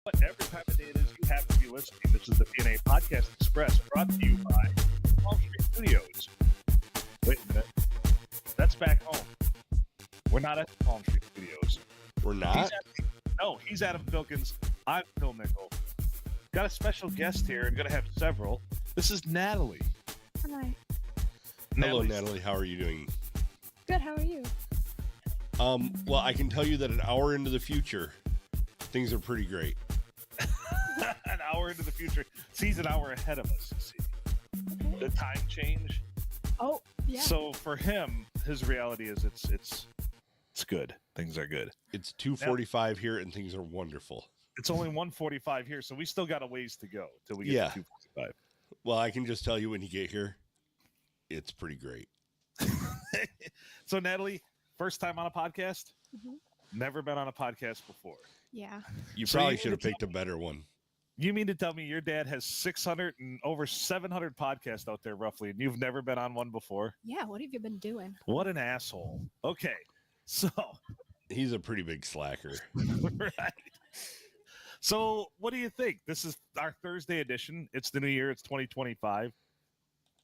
Whatever time of day it is you happen to be listening, this is the P&A Podcast Express, brought to you by Palm Street Studios. Wait a minute. That's back home. We're not at the Palm Street Studios. We're not? He's Adam Filkins. I'm Phil Nickel. Got a special guest here and going to have several. This is Natalie. Hi. Hello, Natalie. How are you doing? Good. How are you? Well, I can tell you that an hour into the future, things are pretty great. An hour into the future. He's an hour ahead of us, you see. Okay. The time change. Oh, yeah. So for him, his reality is it's good. Things are good. It's 2:45 here, and things are wonderful. It's only 1:45 here, so we still got a ways to go till we get to 2:45. Well, I can just tell you when you get here, it's pretty great. So, Natalie, first time on a podcast? Mhm. Never been on a podcast before. Yeah. You So probably you- should have picked a better one. You mean to tell me your dad has 600 and over 700 podcasts out there, roughly, and you've never been on one before? Yeah. What have you been doing? What an asshole. Okay, so, He's a pretty big slacker. right. So, what do you think? This is our Thursday edition. It's the new year. It's 2025.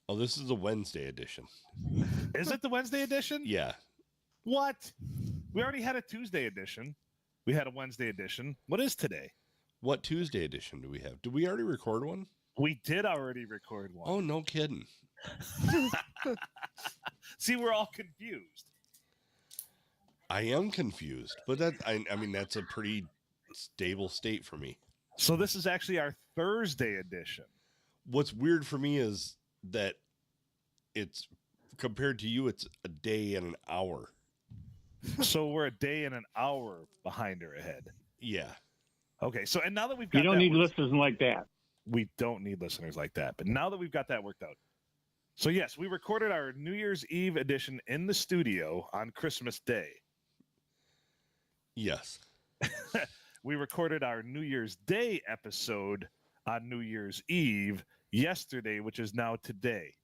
Oh, this is the Wednesday edition. Is it the Wednesday edition? Yeah. What? We already had a Tuesday edition. We had a Wednesday edition. What is today? What Tuesday edition do we have? Did we already record one? We did already record one. Oh, no kidding. See, we're all confused. I am confused, but I mean, that's a pretty stable state for me. So this is actually our Thursday edition. What's weird for me is that it's compared to you, it's a day and an hour. So we're a day and an hour behind or ahead. Yeah. Okay, so and now that we've got You don't that need worked- listeners like that. we don't need listeners like that. But now that we've got that worked out. So yes, we recorded our New Year's Eve edition in the studio on Christmas Day. Yes. We recorded our New Year's Day episode on New Year's Eve yesterday, which is now today.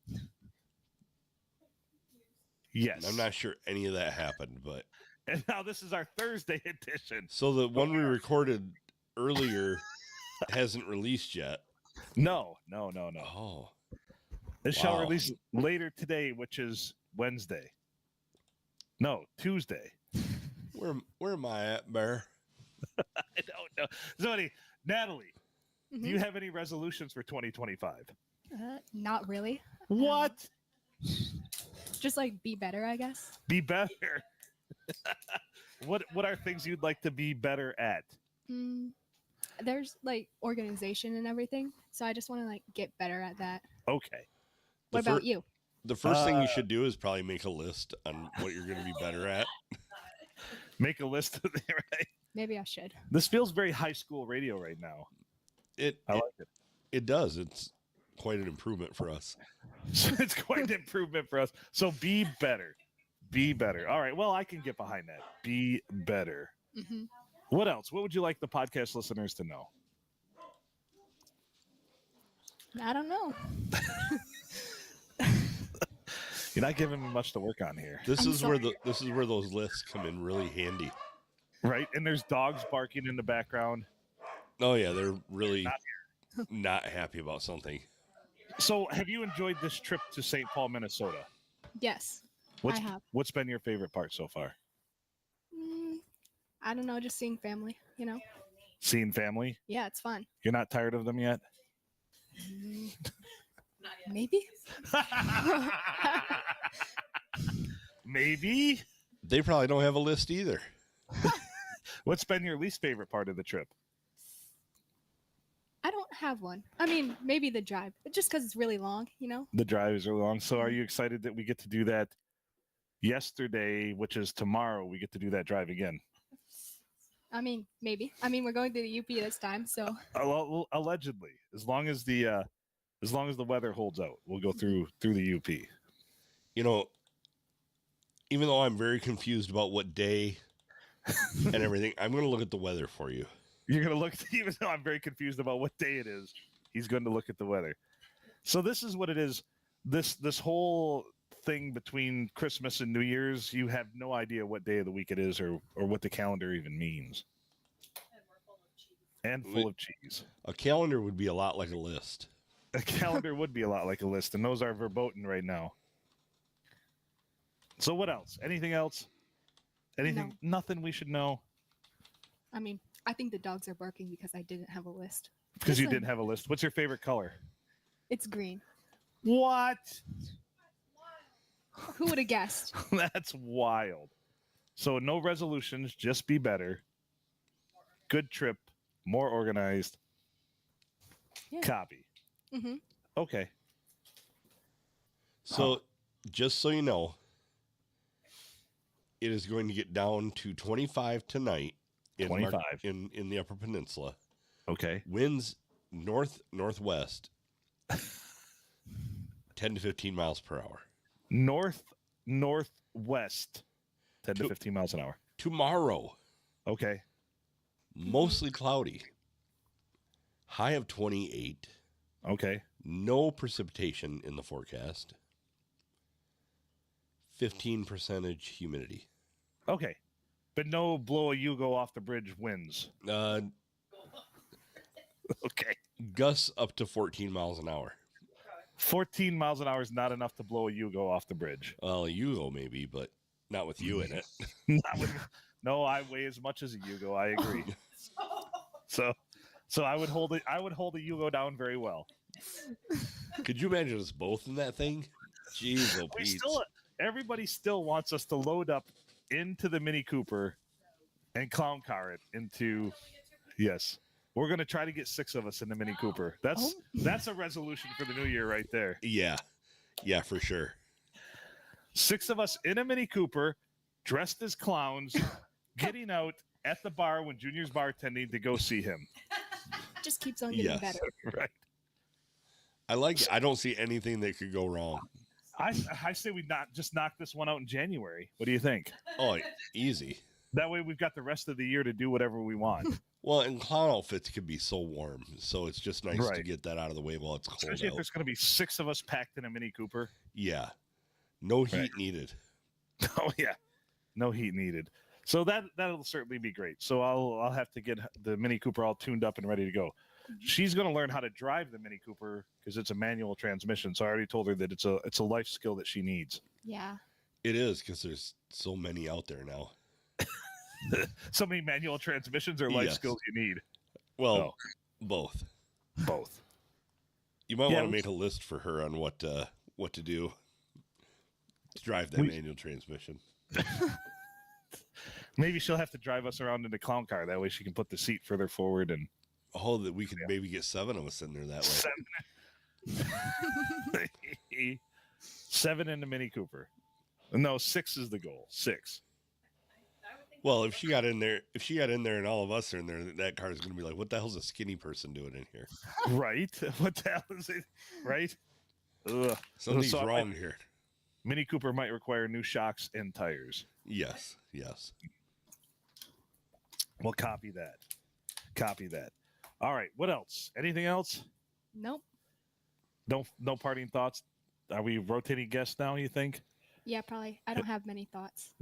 Yes. I'm not sure any of that happened, but And now this is our Thursday edition. so the one we recorded earlier hasn't released yet. No. Oh. This shall Wow. release later today, which is Wednesday. No, Tuesday. Where am I at, Bear? I don't know. So, Natalie, do Mhm. you have any resolutions for 2025? Not really. What? Just like be better, I guess. Be better. What are things you'd like to be better at? There's like organization and everything, so I just want to like get better at that. Okay. What The about fir- you? The first thing you should do is probably make a list on what you're going to be better at. Make a list of it, right? Maybe I should. This feels very high school radio right now. It I like it. it does. It's quite an improvement for us. It's quite an improvement for us. So be better. Be better. All right. Well, I can get behind that. Be better. hmm What else? What would you like the podcast listeners to know? I don't know. You're not giving me much to work on here, This I'm is where those lists come in really handy. right? And there's dogs barking in the background. Oh yeah, they're really Not not happy about something. So, have you enjoyed this trip to St. Paul, Minnesota? Yes, What's I have. What's been your favorite part so far? I don't know. Just seeing family. You know. Seeing family. Yeah, it's fun. You're not tired of them yet? Maybe. Maybe. They probably don't have a list either. What's been your least favorite part of the trip? I don't have one. I mean, maybe the drive, just because it's really long. You know. The drive is really long. So, are you excited that we get to do that yesterday, which is tomorrow? We get to do that drive again. I mean, maybe. I mean, we're going to the UP this time, so Allegedly, as long as the weather holds out, we'll go through the UP. You know, even though I'm very confused about what day and everything, I'm going to look at the weather for you. You're gonna look, even though I'm very confused about what day it is. He's going to look at the weather. So this is what it is. This whole thing between Christmas and New Year's, you have no idea what day of the week it is or what the calendar even means. and full of cheese. A calendar would be a lot like a list. A calendar would be a lot like a list, and those are verboten right now. So what else? Anything else? Anything? No. Nothing we should know? I mean, I think the dogs are barking because I didn't have a list. Because you Listen, didn't have a list. What's your favorite color? It's green. What? Who would have guessed? That's wild. So no resolutions, just be better. Good trip, more organized. Yeah. Copy. Mm-hmm. Okay. So, just so you know, it is going to get down to 25 tonight in 25 in the Upper Peninsula. Okay. Winds northwest 10 to 15 miles per hour. Northwest 10 to 15 miles an hour. Tomorrow, Okay. mostly cloudy. High of 28. Okay. No precipitation in the forecast. 15% humidity. Okay. But no blow a Yugo off the bridge winds. Okay. Gusts up to 14 miles an hour. 14 miles an hour is not enough to blow a Yugo off the bridge. Well, a Yugo maybe, but not with you in it. No, I weigh as much as a Yugo. I agree. So I would hold it. I would hold a Yugo down very well. Could you imagine us both in that thing? Jeez, oh Pete. Everybody still wants us to load up into the Mini Cooper and clown car it into. Yes, we're gonna try to get 6 of us in the Mini Cooper. That's a resolution for the new year right there. Yeah, for sure. 6 of us in a Mini Cooper, dressed as clowns, getting out at the bar when Junior's bartending to go see him. Just keeps on getting better. Right. I like it. I don't see anything that could go wrong. I say we just knock this one out in January. What do you think? Oh, easy. That way we've got the rest of the year to do whatever we want. Well, and clown outfits could be so warm, so it's just nice to get that out of the way while it's cold Especially if out. there's going to be 6 of us packed in a Mini Cooper. Yeah, no heat needed. Oh yeah, no heat needed. So that'll certainly be great. So I'll have to get the Mini Cooper all tuned up and ready to go. She's going to learn how to drive the Mini Cooper because it's a manual transmission. So I already told her that it's a life skill that she needs. Yeah. It is because there's so many out there now. So many manual transmissions or life skills you need. Well, both. Both. You might want to make a list for her on what to do to drive that manual transmission. Maybe she'll have to drive us around in the clown car. That way she can put the seat further forward and. Oh, that we could maybe get 7 of us in there that way. 7 in the Mini Cooper. No, 6 is the goal. 6. Well, if she got in there and all of us are in there, that car is going to be like, what the hell's a skinny person doing in here? Right? What the hell is it? Right? Ugh. Something's wrong here. Mini Cooper might require new shocks and tires. Yes. Well, copy that. All right. What else? Anything else? Nope. No parting thoughts? Are we rotating guests now, you think? Yeah, probably. I don't have many thoughts.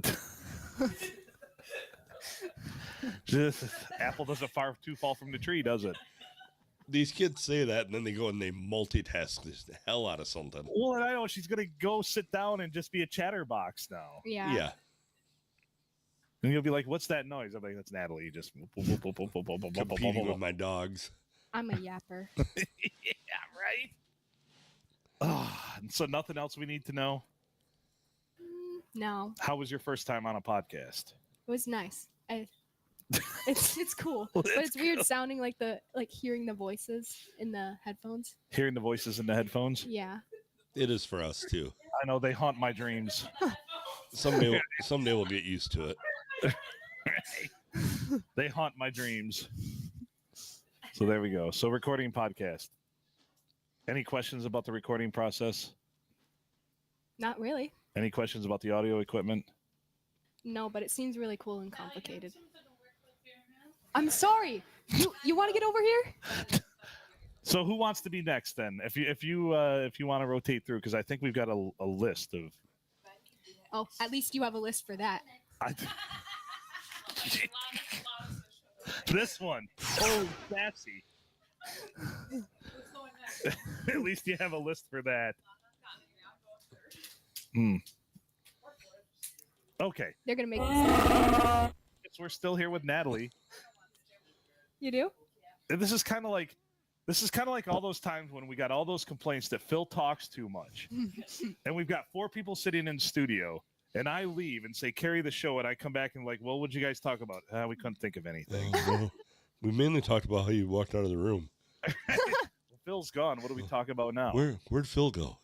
Apple doesn't too fall from the tree, does it? These kids say that, and then they go and they multitask the hell out of something. Well, and I know she's going to go sit down and just be a chatterbox now. Yeah. And you'll be like, what's that noise? I'm like, that's Natalie. Just competing with my dogs. I'm a yapper. Yeah, right? So nothing else we need to know? No. How was your first time on a podcast? It was nice. It's cool. But it's weird sounding like hearing the voices in the headphones. Hearing the voices in the headphones? Yeah. It is for us too. I know they haunt my dreams. Someday we'll get used to it. They haunt my dreams. So there we go. So recording podcast. Any questions about the recording process? Not really. Any questions about the audio equipment? No, but it seems really cool and complicated. I'm sorry. You want to get over here? So who wants to be next then? If you want to rotate through, because I think we've got a list of. Oh, at least you have a list for that. This one. Oh, sassy. At least you have a list for that. Okay. They're gonna make this. Guess we're still here with Natalie. You do? And this is kind of like all those times when we got all those complaints that Phil talks too much. And we've got 4 people sitting in studio, and I leave and say, carry the show, and I come back and like, well, what'd you guys talk about? We couldn't think of anything. We mainly talked about how you walked out of the room. Well, Phil's gone. What do we talk about now? Where'd Phil go?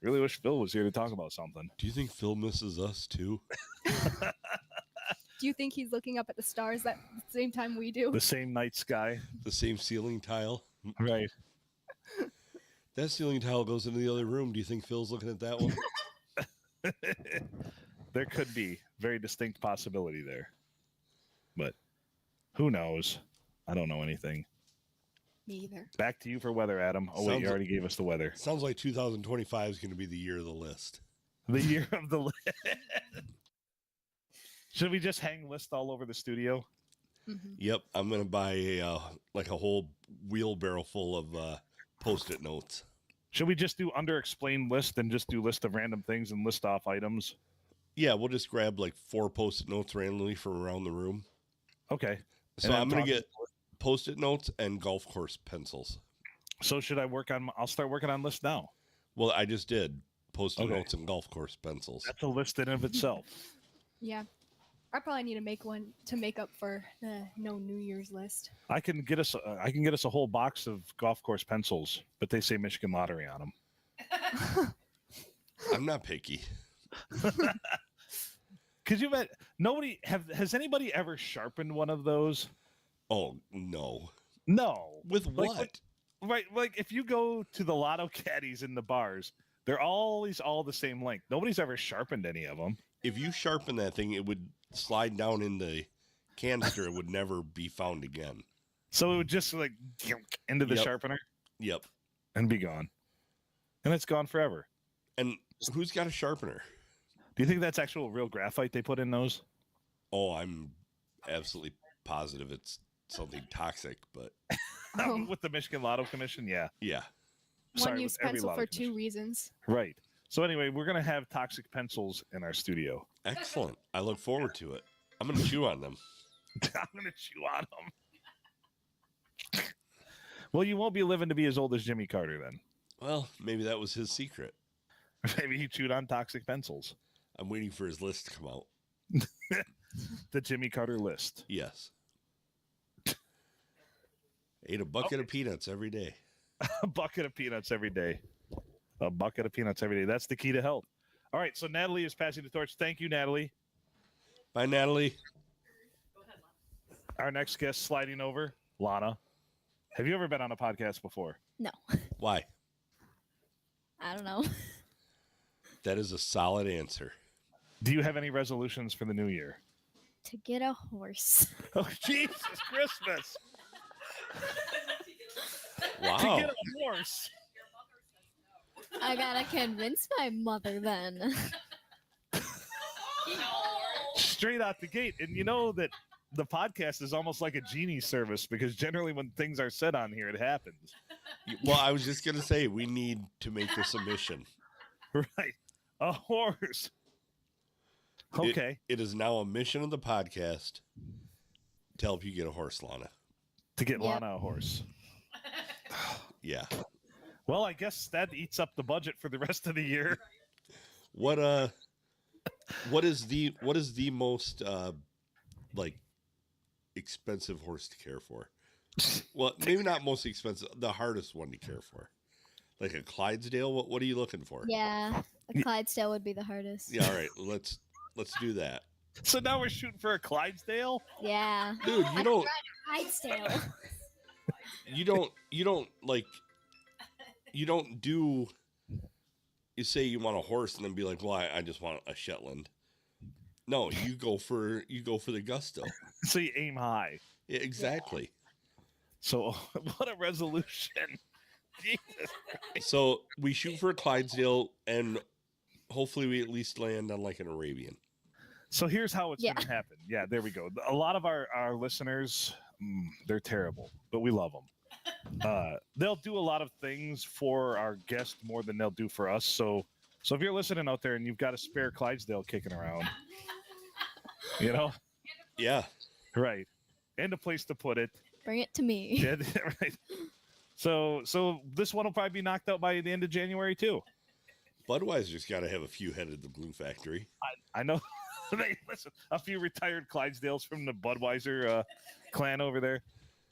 Really wish Phil was here to talk about something. Do you think Phil misses us too? Do you think he's looking up at the stars at the same time we do? The same night sky. The same ceiling tile? Right. That ceiling tile goes into the other room. Do you think Phil's looking at that one? There could be very distinct possibility there. But who knows? I don't know anything. Me either. Back to you for weather, Adam. Oh, wait, you already gave us the weather. Sounds like 2025 is going to be the year of the list. The year of the list. Should we just hang list all over the studio? Mm-hmm. Yep, I'm going to buy a whole wheelbarrow full of Post-it notes. Should we just do under-explained list and just do list of random things and list off items? Yeah, we'll just grab like 4 Post-it notes randomly from around the room. Okay. So I'm going to get Post-it notes and golf course pencils. So should I I'll start working on list now. Well, I just did Post-it notes and golf course pencils. That's a list in of itself. Yeah. I probably need to make one to make up for the no New Year's list. I can get us a whole box of golf course pencils, but they say Michigan Lottery on them. I'm not picky. Could you bet has anybody ever sharpened one of those? Oh, no. No. With what? Like if you go to the lotto caddies in the bars, they're always all the same length. Nobody's ever sharpened any of them. If you sharpen that thing, it would slide down in the canister. It would never be found again. So it would just like into the sharpener? Yep. And be gone. And it's gone forever. And who's got a sharpener? Do you think that's actual real graphite they put in those? Oh, I'm absolutely positive it's something toxic, but with the Michigan Lotto Commission, yeah. Yeah. One use pencil for 2 reasons. Right. So anyway, we're going to have toxic pencils in our studio. Excellent. I look forward to it. I'm going to chew on them. I'm going to chew on them. Well, you won't be living to be as old as Jimmy Carter then. Well, maybe that was his secret. Maybe he chewed on toxic pencils. I'm waiting for his list to come out. The Jimmy Carter list. Yes. Ate a bucket of peanuts every day. A bucket of peanuts every day. A bucket of peanuts every day. That's the key to health. All right, so Natalie is passing the torch. Thank you, Natalie. Bye, Natalie. Our next guest sliding over, Lana. Have you ever been on a podcast before? No. Why? I don't know. That is a solid answer. Do you have any resolutions for the new year? To get a horse. Oh, Jesus Christmas. Wow. To get a horse. I gotta convince my mother then. Straight out the gate. And you know that the podcast is almost like a genie service because generally when things are said on here, it happens. Well, I was just going to say, we need to make this a mission. Right. A horse. Okay. It is now a mission of the podcast to help you get a horse, Lana. To get Lana a horse. Yeah. Well, I guess that eats up the budget for the rest of the year. What is the most like expensive horse to care for? Well, maybe not most expensive, the hardest one to care for. Like a Clydesdale, what are you looking for? Yeah, a Clydesdale would be the hardest. Yeah, all right. Let's do that. So now we're shooting for a Clydesdale? Yeah. Dude, you don't Clydesdale. you don't do you say you want a horse and then be like, well, I just want a Shetland. No, you go for the gusto. So you aim high. Yeah, exactly. So what a resolution. Jesus Christ. So we shoot for a Clydesdale and hopefully we at least land on like an Arabian. So here's how it's Yeah. going to happen. Yeah, there we go. A lot of our listeners, they're terrible, but we love them. They'll do a lot of things for our guest more than they'll do for us. So if you're listening out there and you've got a spare Clydesdale kicking around, you know, Yeah. right, and a place to put it. Bring it to me. Yeah, right. So this one will probably be knocked out by the end of January too. Budweiser's got to have a few head at the glue factory. I know. Listen, a few retired Clydesdales from the Budweiser clan over there.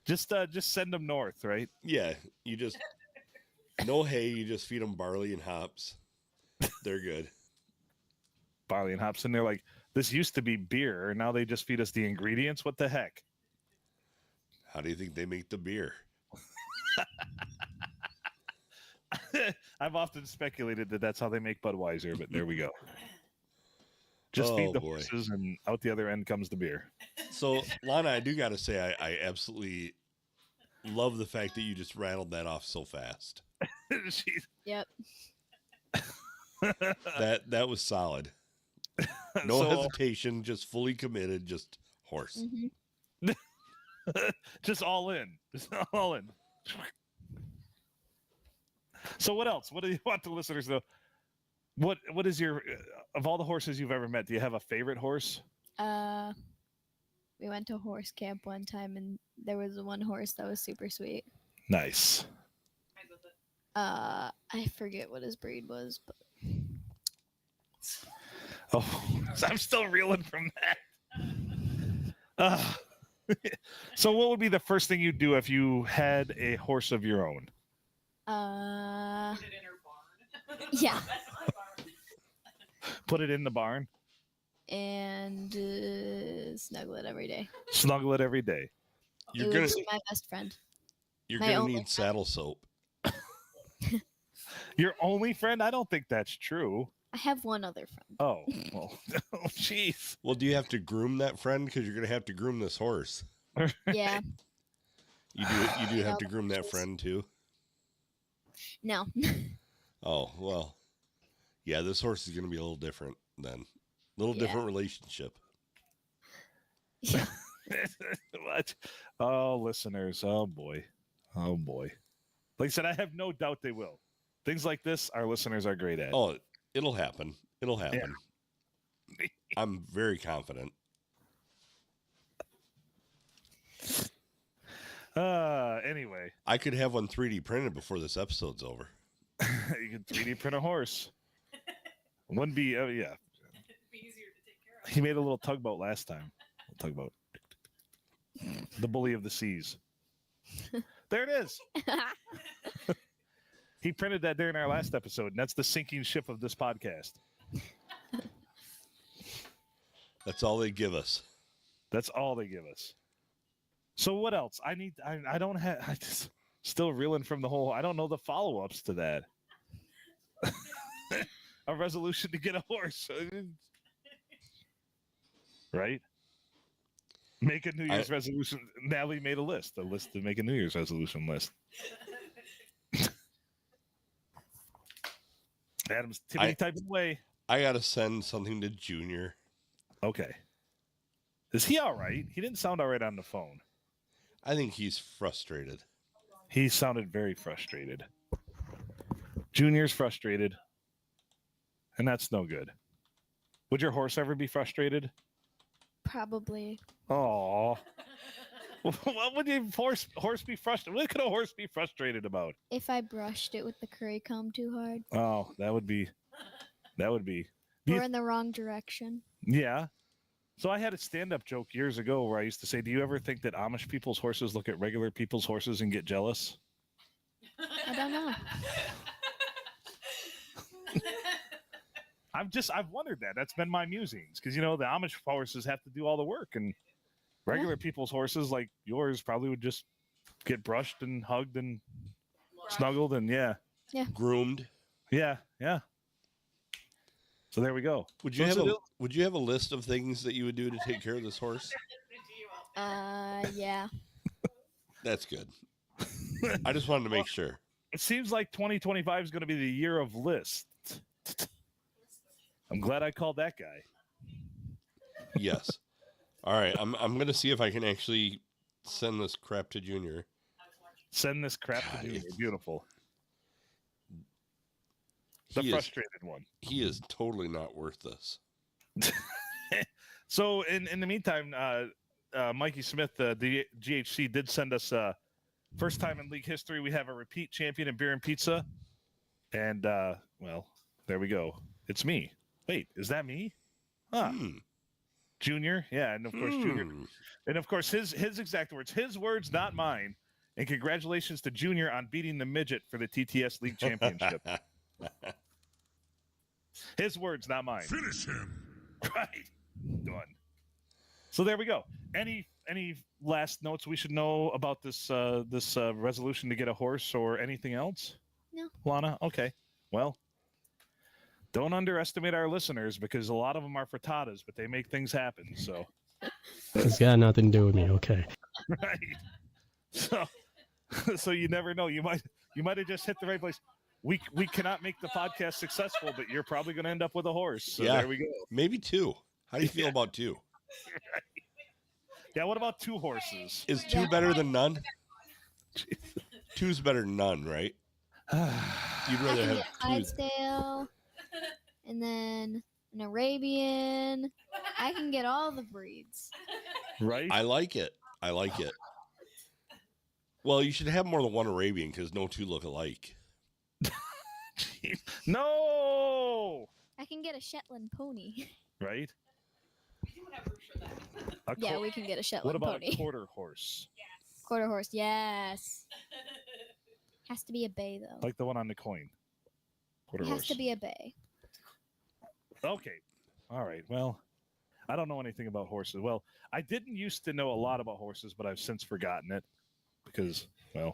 Just send them north, right? Yeah, you just no hay. You just feed them barley and hops. They're good. Barley and hops, and they're like, this used to be beer, and now they just feed us the ingredients. What the heck? How do you think they make the beer? I've often speculated that that's how they make Budweiser, but there we go. Just feed the horses, and out the other end comes the beer. So, Lana, I do got to say, I absolutely love the fact that you just rattled that off so fast. Yep. That was solid. No hesitation, just fully committed, just horse. Mm-hmm. Just all in. Just all in. So what else? What do you want the listeners to know? What is your of all the horses you've ever met? Do you have a favorite horse? We went to horse camp one time, and there was one horse that was super sweet. Nice. I forget what his breed was, but Oh, I'm still reeling from that. So what would be the first thing you'd do if you had a horse of your own? Put it in her barn. yeah, Put it in the barn? and snuggle it every day. Snuggle it every day. You're It gonna would be my best friend. you're my gonna only need saddle soap. Your only friend? I don't think that's true. I have one other friend. Oh, well, oh, jeez. Well, do you have to groom that friend? Because you're gonna have to groom this horse. Yeah, You do have to groom that friend too. no. Oh well, yeah. This horse is gonna be a little different then. A little Yeah. different relationship. Yeah. What? Oh, listeners. Oh, boy. Oh, boy. Like I said, I have no doubt they will. Things like this, our listeners are great at. Oh, it'll happen. It'll happen. I'm very confident. Anyway, I could have one 3D printed before this episode's over. you can 3D print a horse. Wouldn't be, oh, yeah. It'd be easier to take care of. He made a little tugboat last time. Tugboat. The bully of the seas. There it is. He printed that during our last episode, and that's the sinking ship of this podcast. That's all they give us. That's all they give us. So what else? I don't have, I just still reeling from the whole, I don't know the follow-ups to that. A resolution to get a horse. Right? Make a New Year's resolution. Natalie made a list to make a New Year's resolution list. Adam's typically typing away. I gotta send something to Junior. Okay. Is he all right? He didn't sound all right on the phone. I think he's frustrated. He sounded very frustrated. Junior's frustrated. And that's no good. Would your horse ever be frustrated? Probably. Oh. What would your horse be frustrated? What could a horse be frustrated about? If I brushed it with the curry comb too hard, Oh, that would be. Do you- or in the wrong direction. Yeah. So I had a stand-up joke years ago where I used to say, do you ever think that Amish people's horses look at regular people's horses and get jealous? I don't know. I've wondered that. That's been my musings. Because, the Amish horses have to do all the work. And regular people's horses like yours probably would just get brushed and hugged and snuggled and Groomed. Yeah. So there we go. Would you have a list of things that you would do to take care of this horse? Yeah. That's good. I just wanted to make sure. It seems like 2025 is going to be the year of lists. I'm glad I called that guy. Yes. All right. I'm gonna see if I can actually send this crap to Junior. Send this crap God, to Junior. it's- Beautiful. The frustrated one. He is totally not worth this. So in the meantime, Mikey Smith, the GHC, did send us first time in league history we have a repeat champion in beer and pizza, and well, there we go. It's me. Wait, is that me? Huh. Junior, yeah, and of course Junior, and of course his exact words, his words, not mine. And congratulations to Junior on beating the midget for the TTS League Championship. His words, not mine. Finish him. Right. Done. So there we go. Any last notes we should know about this resolution to get a horse or anything else? No. Lana? Okay. Well, don't underestimate our listeners because a lot of them are frittatas, but they make things happen. So It's got nothing to do with me. Okay. right. So you never know. You might have just hit the right place. We cannot make the podcast successful, but you're probably going to end up with a horse. So Yeah. there we go. Maybe 2. How do you feel about 2? Yeah. What about 2 horses? Is 2 better than none? 2's better than none, right? You'd I rather can have get 2. Clydesdale, and then an Arabian. I can get all the breeds. Right. I like it. Well, you should have more than one Arabian because no 2 look alike. No. I can get a Shetland pony. Right. Yeah, we can get a What Shetland about pony. a quarter horse? Quarter horse, yes. Has to be a bay though. Like the one on the coin. Quarter It has horse. to be a bay. Okay. All right. Well, I don't know anything about horses. Well, I didn't used to know a lot about horses, but I've since forgotten it because, well,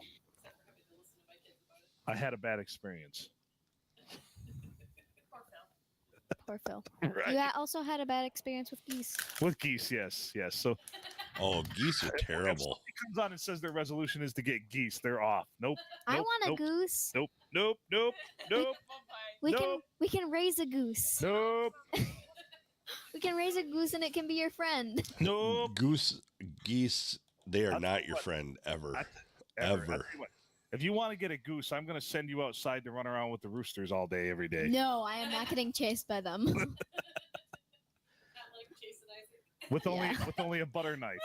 I had a bad experience. Poor Phil. Right. You also had a bad experience with geese. With geese, yes. So Oh, geese are if terrible. somebody comes on and says their resolution is to get geese, they're off. Nope. I Nope, want a nope, goose. Nope. We Nope. can raise a goose. Nope. We can raise a goose and it can be your friend. Nope. Geese, they are I'll tell not you your what. friend ever. I'll Ever. tell you what, if you want to get a goose, I'm going to send you outside to run around with the roosters all day, every day. No, I am not getting chased by them. With only a butter knife.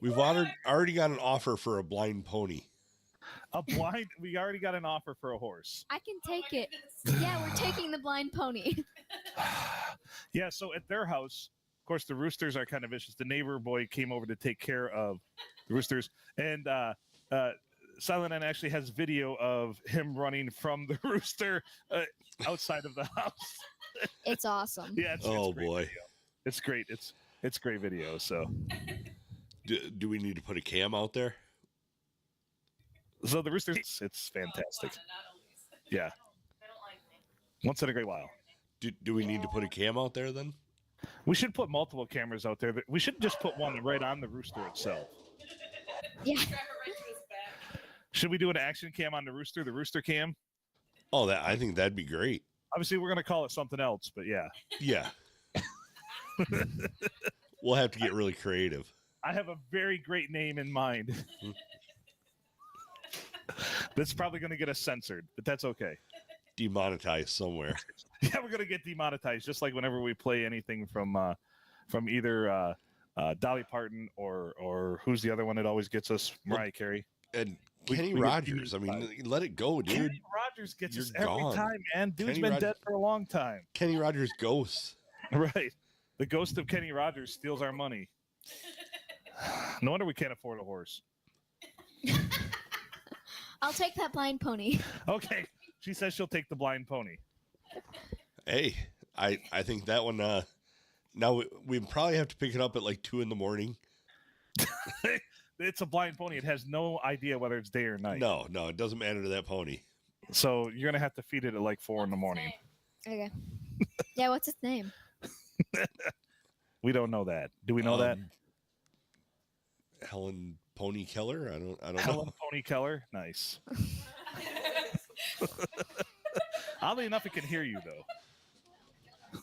We've already got an offer for a blind pony. We already got an offer for a horse. I can take it. Yeah, we're taking the blind pony. Yeah, so at their house, of course, the roosters are kind of vicious. The neighbor boy came over to take care of the roosters, and Silent N actually has video of him running from the rooster outside of the house. It's awesome. Yeah, it's Oh, great boy. video. It's great. It's great video. So Do we need to put a cam out there? the roosters, it's fantastic. Yeah, once in a great while. Do we need to put a cam out there then? We should put multiple cameras out there. We should just put one right on the rooster itself. Yeah. Should we do an action cam on the rooster cam? Oh, I think that'd be great. Obviously, we're going to call it something else, but yeah. Yeah. We'll have to get really creative. I have a very great name in mind. That's probably going to get us censored, but that's okay. Demonetized somewhere. Yeah, we're going to get demonetized, just like whenever we play anything from either Dolly Parton or who's the other one that always gets us? Mariah Carey. And We- Kenny we get Rogers. I mean, let it go, dude. Kenny Rogers gets us You're every gone. time, man. Dude's Kenny been Rogers- dead for a long time. Kenny Rogers ghosts. Right. The ghost of Kenny Rogers steals our money. No wonder we can't afford a horse. I'll take that blind pony. Okay. She says she'll take the blind pony. Hey, I think that one. Now we probably have to pick it up at like 2 a.m. It's a blind pony. It has no idea whether it's day or night. No, it doesn't matter to that pony. So you're gonna have to feed it at like 4 a.m. Okay. Yeah, what's its name? We don't know that. Do we know that? Helen Pony Keller. I don't Helen know. Pony Keller. Nice. Oddly enough, it can hear you though.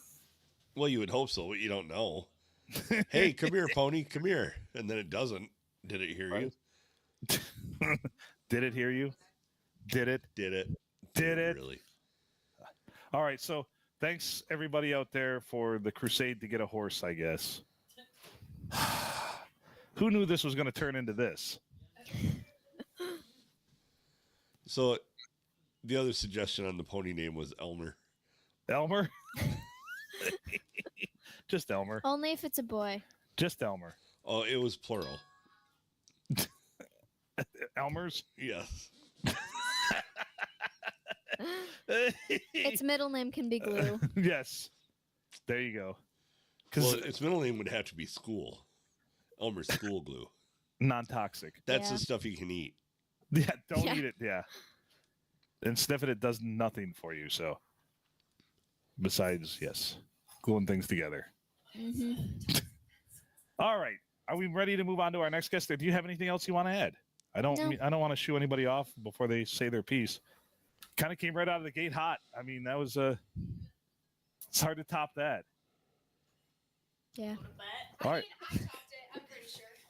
Well, you would hope so, but you don't know. Hey, come here, pony, come here. And then it doesn't. Did it hear you? Did it hear you? Did it? Did it? Did it? Really? All right. So thanks everybody out there for the crusade to get a horse, I guess. Who knew this was going to turn into this? So the other suggestion on the pony name was Elmer. Elmer? Just Elmer. Only if it's a boy. Just Elmer. Oh, it was plural. Elmer's? Yes. Its middle name can be Glue. Yes. There you go. Well, its middle name would have to be School. Elmer's School Glue. Non-toxic. That's Yeah. the stuff you can eat. Yeah, don't Yeah. eat it. Yeah. And sniffing it does nothing for you. So, besides, yes, gluing things together. Hmm. All right. Are we ready to move on to our next guest? Do you have anything else you want to add? I don't want to shoo anybody off before they say their piece. Kind of came right out of the gate hot. I mean, that was it's hard to top that. Yeah. All right.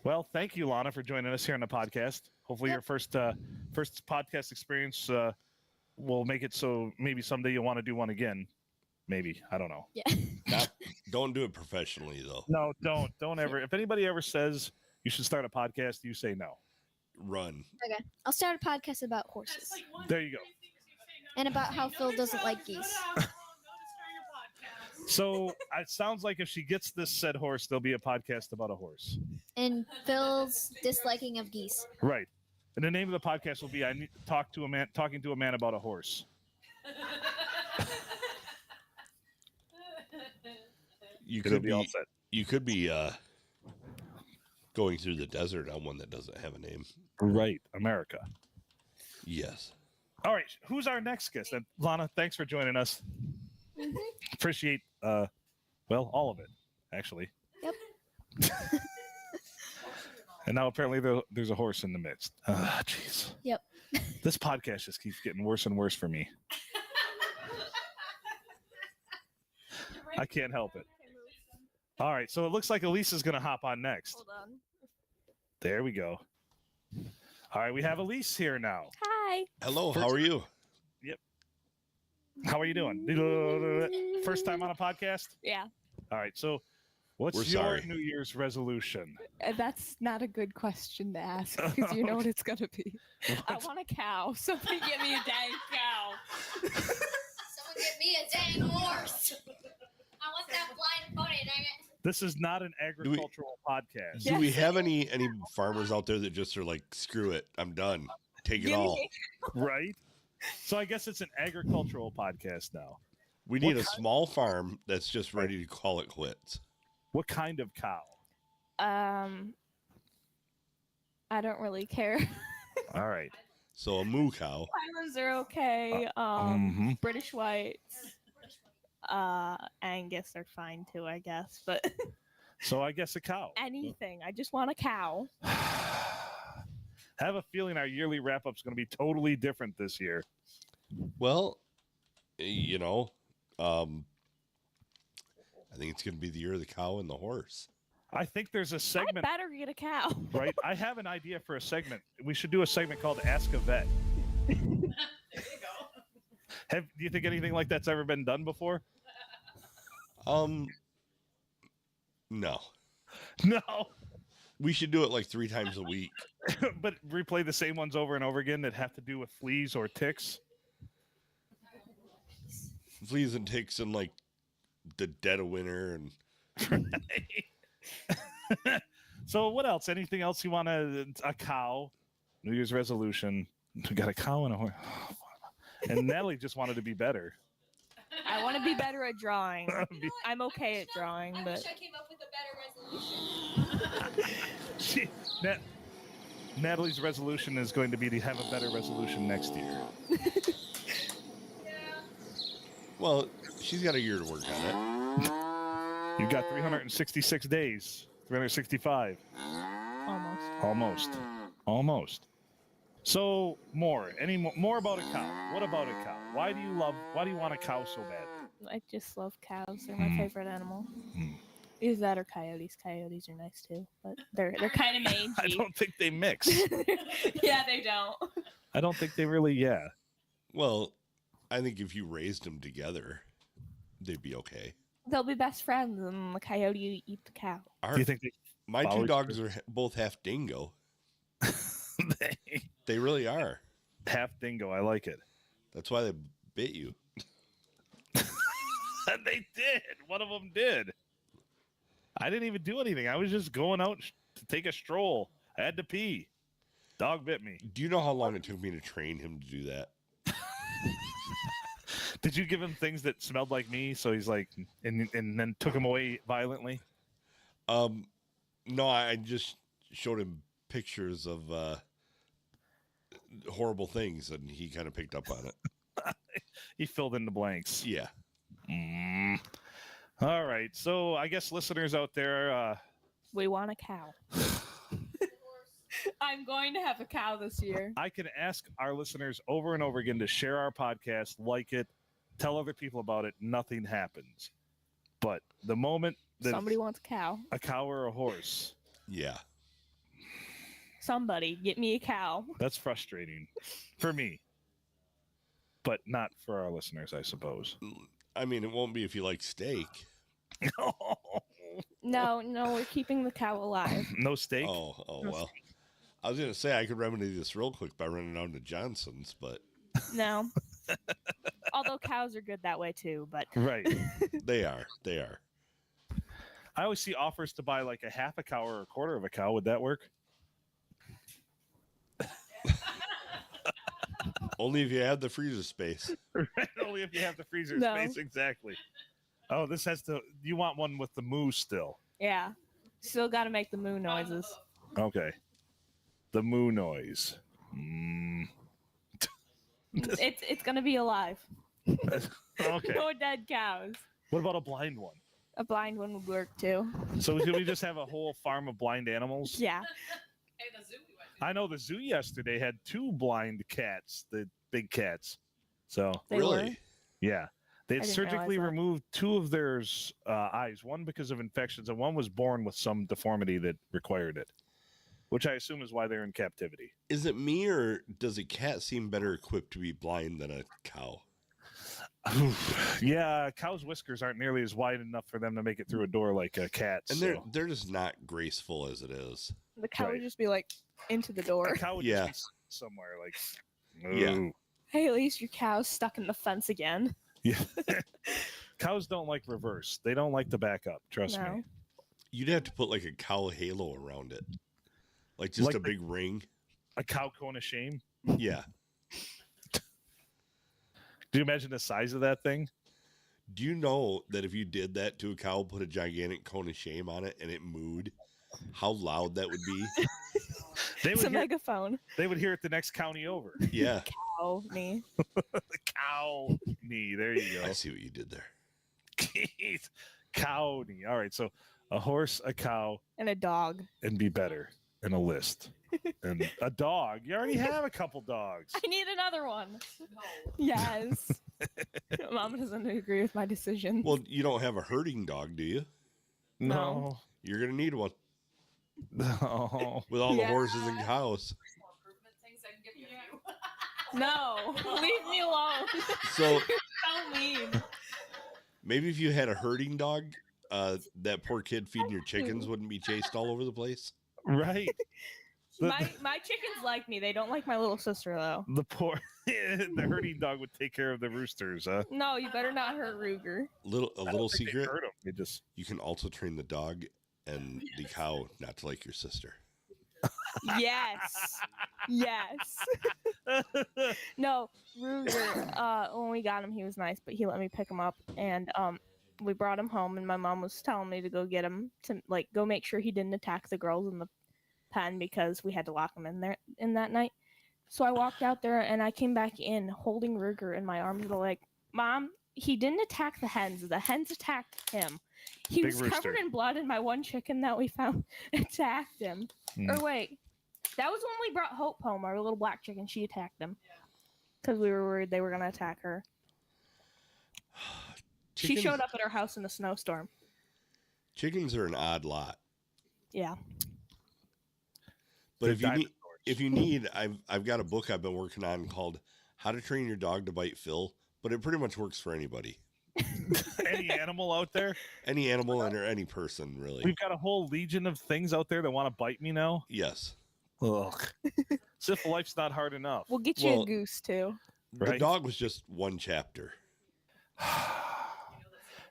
Well, thank you, Lana, for joining us here on the podcast. Hopefully, your first podcast experience will make it so maybe someday you'll want to do one again. Maybe, I don't know. Yeah. Don't do it professionally though. No, don't ever. If anybody ever says you should start a podcast, you say no. Run. Okay. I'll start a podcast about horses There you go. and about how Phil doesn't like geese. So it sounds like if she gets this said horse, there'll be a podcast about a horse. And Phil's disliking of geese. Right. And the name of the podcast will be talking to a man about a horse. You It'll could be be all set. you could be going through the desert on one that doesn't have a name. Right. America. Yes. All right. Who's our next guest? And Lana, thanks for joining us. Appreciate all of it, actually. Yep. And now apparently there's a horse in the midst. Jeez. Yep. This podcast just keeps getting worse and worse for me. I can't help it. All right, so it looks like Elise is going to hop on next. Hold on. There we go. All right, we have Elise here now. Hi. Hello, how are you? How are you doing? First time on a podcast? Yeah. All right, so what's We're your sorry. New Year's resolution? That's not a good question to ask because you know what it's going to be. I want a cow. Somebody get me a dang cow. Someone get me a dang horse. I want that blind pony, dang it. This is not an agricultural podcast. Do we have any farmers out there that just are like, screw it, I'm done. Take it all. Right? So I guess it's an agricultural podcast now. We need a small farm that's just ready to call it quits. What kind of cow? I don't really care. All right. So a moo cow. Highlands are okay. Mhm. British whites. Angus are fine too, I guess. But So I guess a cow. anything. I just want a cow. Have a feeling our yearly wrap up is going to be totally different this year. Well, I think it's going to be the year of the cow and the horse. I think there's a I segment, better get a cow. right? I have an idea for a segment. We should do a segment called Ask a Vet. There you go. Do you think anything like that's ever been done before? No. No. We should do it like 3 times a week. But replay the same ones over and over again that have to do with fleas or ticks. Fleas and ticks in like the dead of winter and So what else? Anything else you want to? A cow, New Year's resolution. We got a cow and a horse. And Natalie just wanted to be better. I want to be better at drawing. I'm okay at drawing, but I came up with a better resolution. Natalie's resolution is going to be to have a better resolution next year. well, she's got a year to work on it. You've got 366 days, 365. Almost. So more about a cow. What about a cow? Why do you want a cow so bad? I just love cows. They're my favorite animal. Is that or coyotes? Coyotes are nice too, but they're kind of mangy. I don't think they mix. Yeah, they don't. I don't think they really. Yeah. Well, I think if you raised them together, they'd be okay. They'll be best friends, and the coyote eat the cow. Do you think My follow two each dogs are both half dingo. they They really are. half dingo? I like it. That's why they bit you. They did. One of them did. I didn't even do anything. I was just going out to take a stroll. I had to pee. Dog bit me. Do you know how long it took me to train him to do that? Did you give him things that smelled like me? So he's like, and then took him away violently. No, I just showed him pictures of horrible things, and he kind of picked up on it. He filled in the blanks. Yeah. All right. So I guess listeners out there, We want a cow. I'm going to have a cow this year. I can ask our listeners over and over again to share our podcast, like it, tell other people about it. Nothing happens. But the moment that Somebody wants a cow. a cow or a horse, Yeah. Somebody get me a cow. that's frustrating for me. But not for our listeners, I suppose. I mean, it won't be if you like steak. No, we're keeping the cow alive. No steak? Oh, well. I was going to say I could remedy this real quick by running down to Johnson's, but No. Although cows are good that way too, but Right. they are. I always see offers to buy like a half a cow or a quarter of a cow. Would that work? Only if you have the freezer space. Right. Only if you have the freezer No. space. Exactly. Oh, this has to. You want one with the moo still? yeah. Still got to make the moo noises. Okay. The moo noise. Mm. It's gonna be alive. Okay. No dead cows. What about a blind one? A blind one would work too. So should we just have a whole farm of blind animals? Yeah. I know the zoo yesterday had 2 blind cats, the big cats. So They really? were. yeah, they had I didn't surgically realize that. removed 2 of their eyes, one because of infections, and one was born with some deformity that required it, which I assume is why they're in captivity. Is it me, or does a cat seem better equipped to be blind than a cow? Yeah, cows' whiskers aren't nearly as wide enough for them to make it through a door like a cat's. And so. they're just not graceful as it is. The cow Right. would just be like into the door. A cow would Yeah. just be somewhere like. Yeah. "Moo." Hey, at least your cow's stuck in the fence again. Yeah. Cows don't like reverse. They don't like to back up. Trust No. me. You'd have to put like a cow halo around it. Like just Like a the- big ring. A cow cone of shame. Yeah. Do you imagine the size of that thing? Do you know that if you did that to a cow, put a gigantic cone of shame on it, and it mooed, how loud that would be? They It's would, a hear, megaphone. they would hear it the next county over. Yeah. Oh, me. The cow knee. There you I go. see what you did there. Cow knee. All right. So a horse, a cow, And a dog. and be better. And a list. And a dog. You already have a couple dogs. I need another one. Yes. Mom doesn't agree with my decision. Well, you don't have a herding dog, do you? No. You're going to need one No. with all the Yeah. horses and cows. No, leave me alone. So So mean. maybe if you had a herding dog, that poor kid feeding your chickens wouldn't be chased all over the place. Right. The, My chickens like me. They don't like my little sister though. the poor the herding dog would take care of the roosters, huh? No, you better not hurt Ruger. A little I don't think they secret. hurt 'em. They just You can also train the dog and the cow not to like your sister. Yes. Yes. No, Ruger, when we got him, he was nice, but he let me pick him up, and we brought him home, and my mom was telling me to go get him to like go make sure he didn't attack the girls in the pen because we had to lock him in there in that night. So I walked out there, and I came back in holding Ruger in my arms, and like, Mom, he didn't attack the hens. The hens attacked him. He Big was rooster. covered in blood, and my one chicken that we found attacked him. Or wait, that was when we brought Hope home, our little black chicken. She attacked him because we were worried they were going to attack her. She Chickens- showed up at our house in a snowstorm. Chickens are an odd lot. Yeah. But They're if you need, I've got a book I've been working on called How to Train Your Dog to Bite Phil, but it pretty much works for anybody. Any animal out there? Any animal or any person, really. We've got a whole legion of things out there that want to bite me now. Yes. Ugh. As if life's not hard enough. We'll get you Well, a goose too. The Right. dog was just one chapter.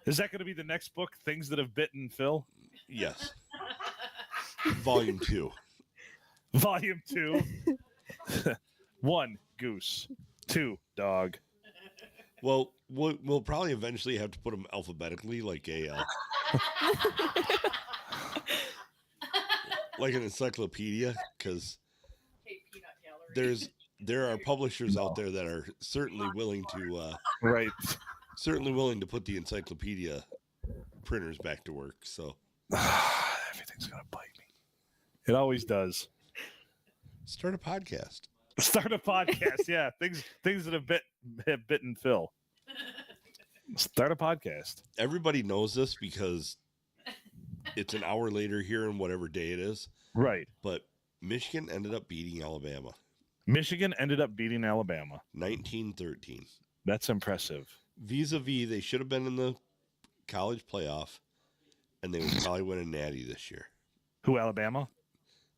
Is that going to be the next book? Things that have bitten Phil? Yes. Volume 2. Volume 2. 1, goose. 2, dog. Well, we'll probably eventually have to put them alphabetically, like like an encyclopedia, because there are publishers out there that are certainly willing to Right. put the encyclopedia printers back to work. So Everything's going to bite me. It always does. start a podcast. Start a podcast. Yeah. Things that have bitten Phil. Start a podcast. Everybody knows this because it's an hour later here in whatever day it is. Right. But Michigan ended up beating Alabama. Michigan ended up beating Alabama. 19-13. That's impressive. Vis-a-vis, they should have been in the college playoff, and they would probably win a natty this year. Who, Alabama?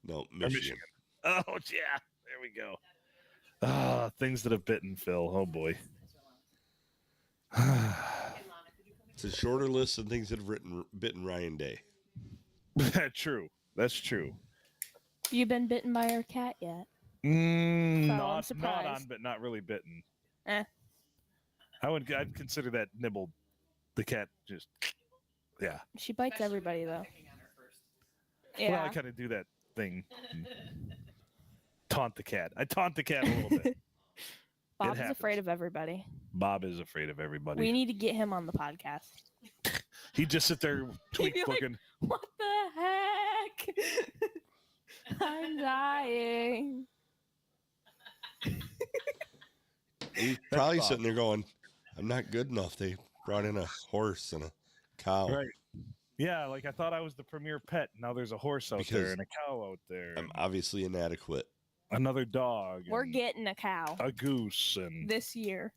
No, Or Michigan. Oh, yeah. There we go. Things that have bitten Phil. Oh, boy. It's a shorter list of things that have bitten Ryan Day. True. That's true. You been bitten by our cat yet? Not on, surprised. but not really bitten. Eh. I'd consider that nibbled. The cat just, yeah. She bites everybody though. Well, Yeah. I kind of do that thing. Taunt the cat. I taunt the cat a little bit. Bob's happens. afraid of everybody. Bob is afraid of everybody. We need to get him on the podcast. He'd just sit there tweak He'd be like, booking. What the heck? I'm dying. He's probably Bob. sitting there going, I'm not good enough. They brought in a horse and a cow. Right. Yeah, like I thought I was the premier pet. Now there's a horse out Because there and a cow out there. I'm and obviously inadequate. another dog. We're and getting a cow a goose and this year.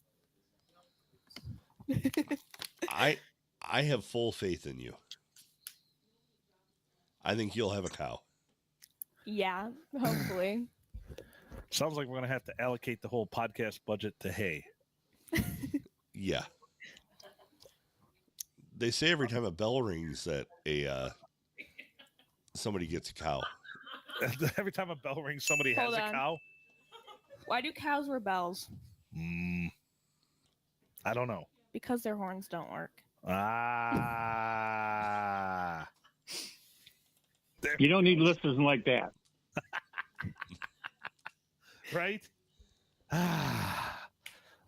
I have full faith in you. I think you'll have a cow. Yeah, hopefully. sounds like we're gonna have to allocate the whole podcast budget to hay. Yeah. They say every time a bell rings that somebody gets a cow. Every time a bell rings, somebody has Hold a on. cow. Why do cows wear bells? I don't know. Because their horns don't work. Ah. You don't need listeners like that. Right? Ah.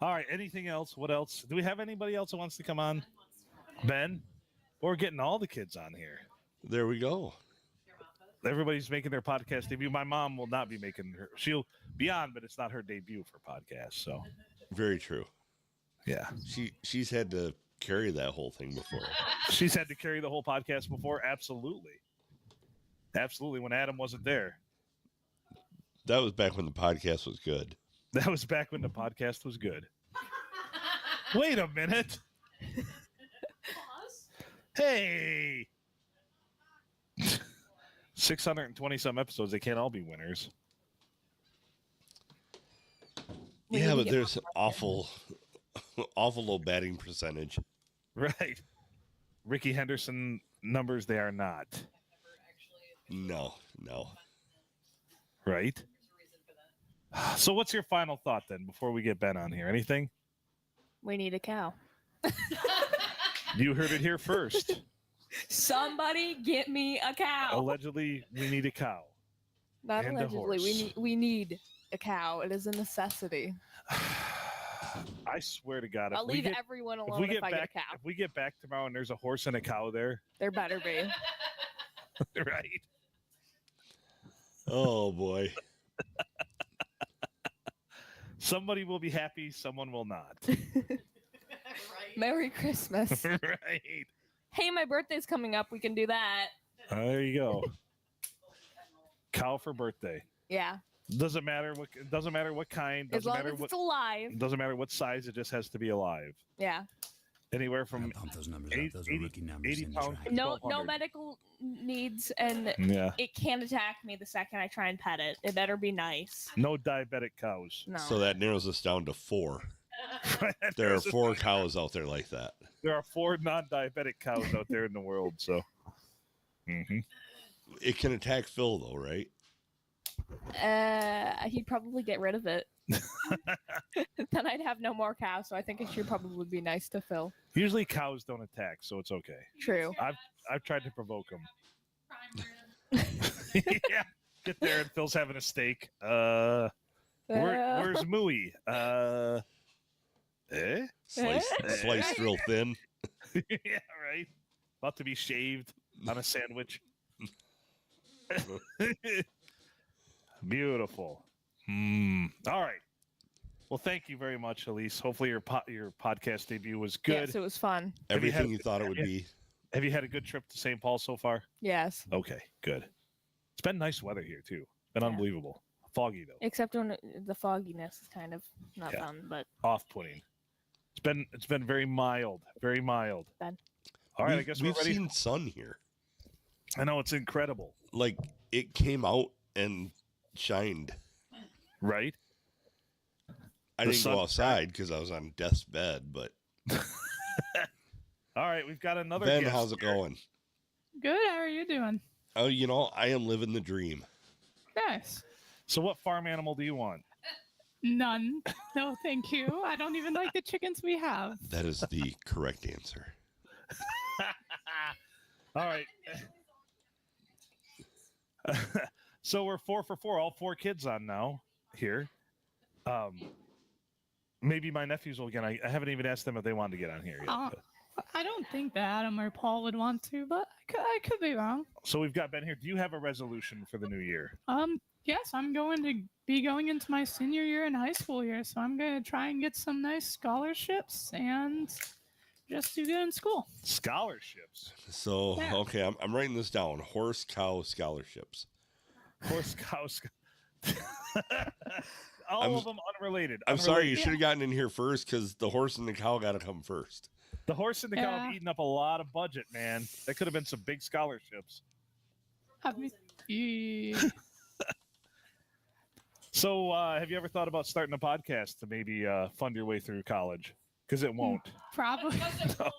All right. Anything else? What else? Do we have anybody else who wants to come on? Ben? We're getting all the kids on here. There we go. Everybody's making their podcast debut. My mom will not be making her. She'll be on, but it's not her debut for podcast. So, Very true. yeah. She's had to carry that whole thing before. She's had to carry the whole podcast before. Absolutely. Absolutely. When Adam wasn't there. That was back when the podcast was good. That was back when the podcast was good. Wait a minute. Hey. 620 some episodes. They can't all be winners. We Yeah, need to but get there's an awful low batting percentage. Right. Ricky Henderson numbers, they are not. No. Right? So what's your final thought then before we get Ben on here? Anything? We need a cow. You heard it here first. Somebody get me a cow. Allegedly, we need a cow. Not and a allegedly. We need a cow. It is a necessity. I swear to God, I'll leave everyone alone if I get a cow. if we get back tomorrow and there's a horse and a cow there, There better be. right? Oh boy. Somebody will be happy, someone will not. Merry Christmas. Right. hey, my birthday's coming up. We can do that. There you go. Cow for birthday. Yeah. Doesn't matter what kind. As Doesn't long matter as what. it's alive. Doesn't matter what size. It just has to be alive. Yeah. Anywhere from Pump those numbers 80 up. Those are rookie numbers. 80 in the pounds. track. No 1200. medical needs, and Yeah. it can't attack me the second I try and pet it. It better be nice. No diabetic cows. No. So that narrows us down to 4. There are 4 cows out there like that. There are 4 non-diabetic cows out there in the world. So. It can attack Phil though, right? He'd probably get rid of it. Then I'd have no more cows, so I think it should probably be nice to Phil. Usually cows don't attack, so it's okay. True. I've tried to provoke them. Yeah. Get there and Phil's having a steak. Where's Mooey? Sliced real thin. Yeah, right. About to be shaved on a sandwich. Beautiful. All right. Well, thank you very much, Elise. Hopefully your podcast debut was good. Yes, it was fun. Everything you thought it would be. Have you had a good trip to St. Paul so far? Yes. Okay, good. It's been nice weather here too. Been unbelievable. Foggy though. Except when the fogginess is kind of not fun, but Off-putting. It's been very mild. Very mild. Ben. All right, I guess we've we're ready. seen sun here. I know, it's incredible. Like it came out and shined. Right? I The didn't sun- go outside because I was on death's bed, but All right, we've got another Ben, guest how's it here. going? Good. How are you doing? Oh, I am living the dream. Nice. So what farm animal do you want? None. No, thank you. I don't even like the chickens we have. That is the correct answer. All right. So we're 4 for 4. All 4 kids on now here. Maybe my nephews will again. I haven't even asked them if they wanted to get on here yet. but- I don't think that Adam or Paul would want to, but I could be wrong. So we've got Ben here. Do you have a resolution for the new year? Yes, I'm going to be going into my senior year in high school here, so I'm going to try and get some nice scholarships and just do good in school. Scholarships. So, Yeah. okay, I'm writing this down. Horse cow scholarships. Horse cow. All of them unrelated. I'm sorry, you Unrelated. should have gotten in here first because the horse and the cow got to come first. The horse and the cow Yeah. have eaten up a lot of budget, man. That could have been some big scholarships. So, have you ever thought about starting a podcast to maybe fund your way through college? Because it won't. Probably. No.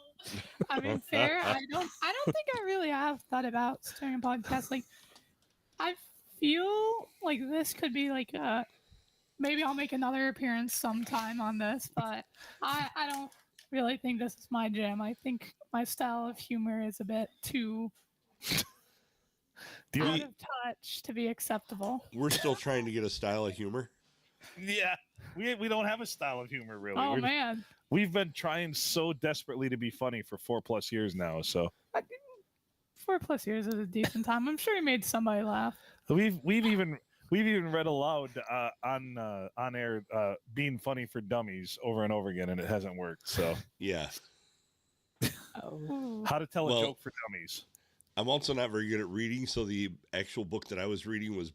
I mean, fair. I don't think I really have thought about starting a podcast. Like, I feel like this could be like maybe I'll make another appearance sometime on this, but I don't really think this is my jam. I think my style of humor is a bit too out of touch to be acceptable. We're still trying to get a style of humor. Yeah, we don't have a style of humor really. Oh man, We've been trying so desperately to be funny for 4+ years now. So 4+ years is a decent time. I'm sure he made somebody laugh. we've even read aloud on air being funny for dummies over and over again, and it hasn't worked. So Yeah. Ooh. how to tell Well- a joke for dummies? I'm also not very good at reading, so the actual book that I was reading was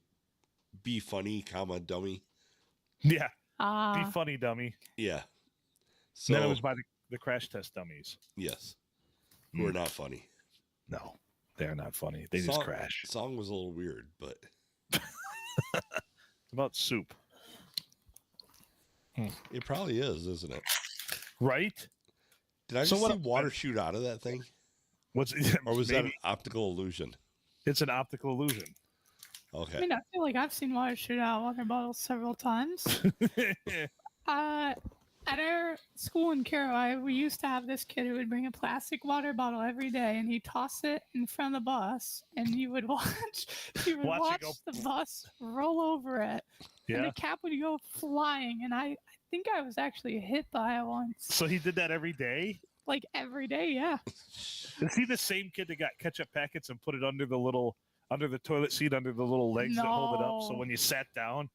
Be Funny, Dummy. Yeah, Ah, be funny, dummy. Yeah. So, then it So, was by the crash test dummies. yes. Who are not funny. No, they're not funny. They just crash. Song was a little weird, but It's about soup, it probably is, isn't it? right? Did I So just what- see water shoot out of that thing? What's Or was that an maybe optical illusion? it's an optical illusion. I Okay. mean, I feel like I've seen water shoot out of water bottles several times. At our school in Carroll, we used to have this kid who would bring a plastic water bottle every day, and he'd toss it in front of the bus, and you would watch Watch it go- the bus roll over it, and Yeah. the cap would go flying. And I think I was actually hit by it once, So he did that every day. like every day. Yeah, Is he the same kid that got ketchup packets and put it under the toilet seat, under the little legs that hold it up? So No. when you sat down,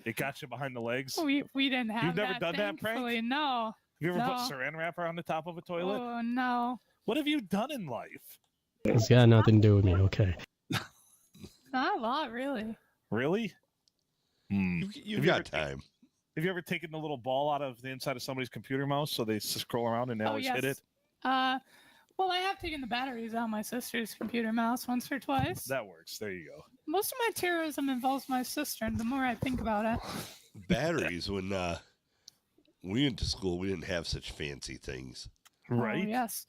it got you behind the legs. we didn't have. You've never that, done that prank? thankfully. No. Have you ever put No. saran wrapper on the top of a toilet? Oh no. What have you done in life? It's got nothing to do with me, okay? Not a lot, really. Really? You've got time. Have you ever taken the little ball out of the inside of somebody's computer mouse so they scroll around and they always hit it? Well, I have taken the batteries out of my sister's computer mouse once or twice. That works. There you go. Most of my terrorism involves my sister, and the more I think about it. Batteries, when we went to school, we didn't have such fancy things. Right? Oh, yes.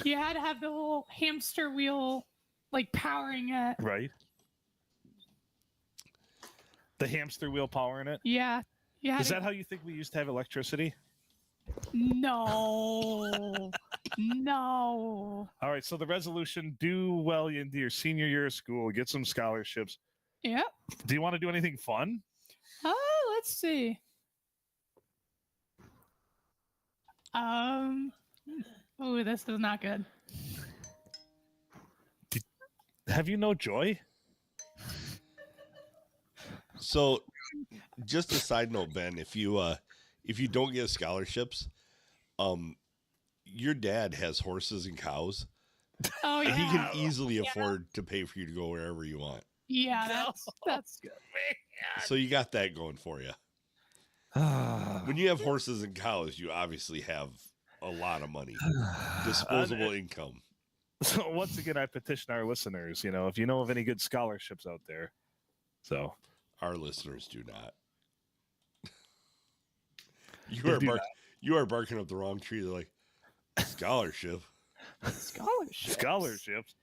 You had to have the little hamster wheel, like, powering it. Right. The hamster wheel powering it? Yeah. Is that how you think we used to have electricity? No. No. All right, so the resolution, do well into your senior year of school, get some scholarships. Yep. Do you want to do anything fun? Let's see. Oh, this is not good. Have you no joy? So, just a side note, Ben, if you don't get scholarships, your dad has horses and cows. Oh, yeah. And he can easily afford to pay for you to go wherever you want. Yeah, that's good. So you got that going for you. When you have horses and cows, you obviously have a lot of money, disposable income. So once again, I petition our listeners, if you know of any good scholarships out there. So our listeners do not. You are barking up the wrong tree. They're like, scholarship. Scholarships.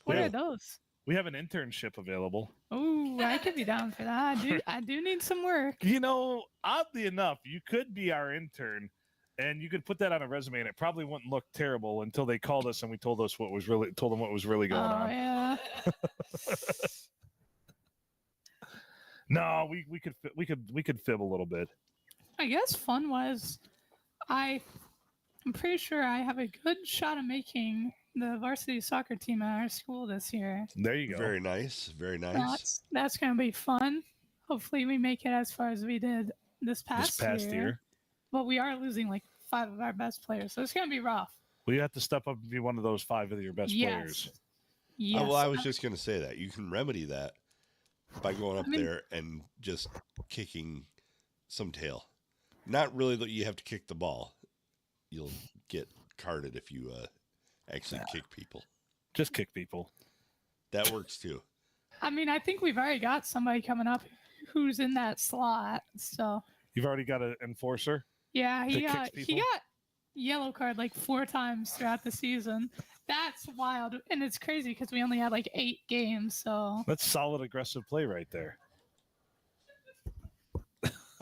What are those? We have an internship available. Oh, I could be down for that. I do need some work. Oddly enough, you could be our intern, and you could put that on a resume, and it probably wouldn't look terrible until they called us and we told them what was really going on. Yeah. No, we could fib a little bit. I guess fun-wise, I'm pretty sure I have a good shot of making the varsity soccer team at our school this year. There you go. Very nice. Very nice. That's going to be fun. Hopefully we make it as far as we did this past year. But we are losing like 5 of our best players, so it's going to be rough. Well, you have to step up and be one of those 5 of your best players. Yes. Well, I was just going to say that. You can remedy that by going up there and just kicking some tail. Not really that you have to kick the ball. You'll get carded if you actually kick people. Just kick people. That works too. I think we've already got somebody coming up who's in that slot. So you've already got an enforcer? Yeah, he got yellow card like 4 times throughout the season. That's wild. And it's crazy because we only had like 8 games. So that's solid aggressive play right there.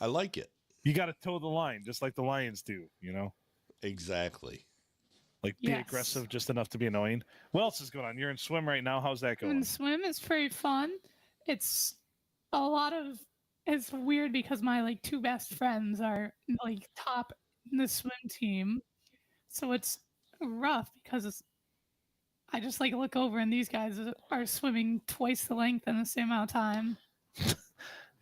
I like it. You got to toe the line just like the Lions do, Exactly. Like be aggressive just enough to be annoying. What else is going on? You're in swim right now. How's that going? In swim is pretty fun. It's weird because my like 2 best friends are like top in the swim team. So it's rough because I just like look over and these guys are swimming twice the length in the same amount of time.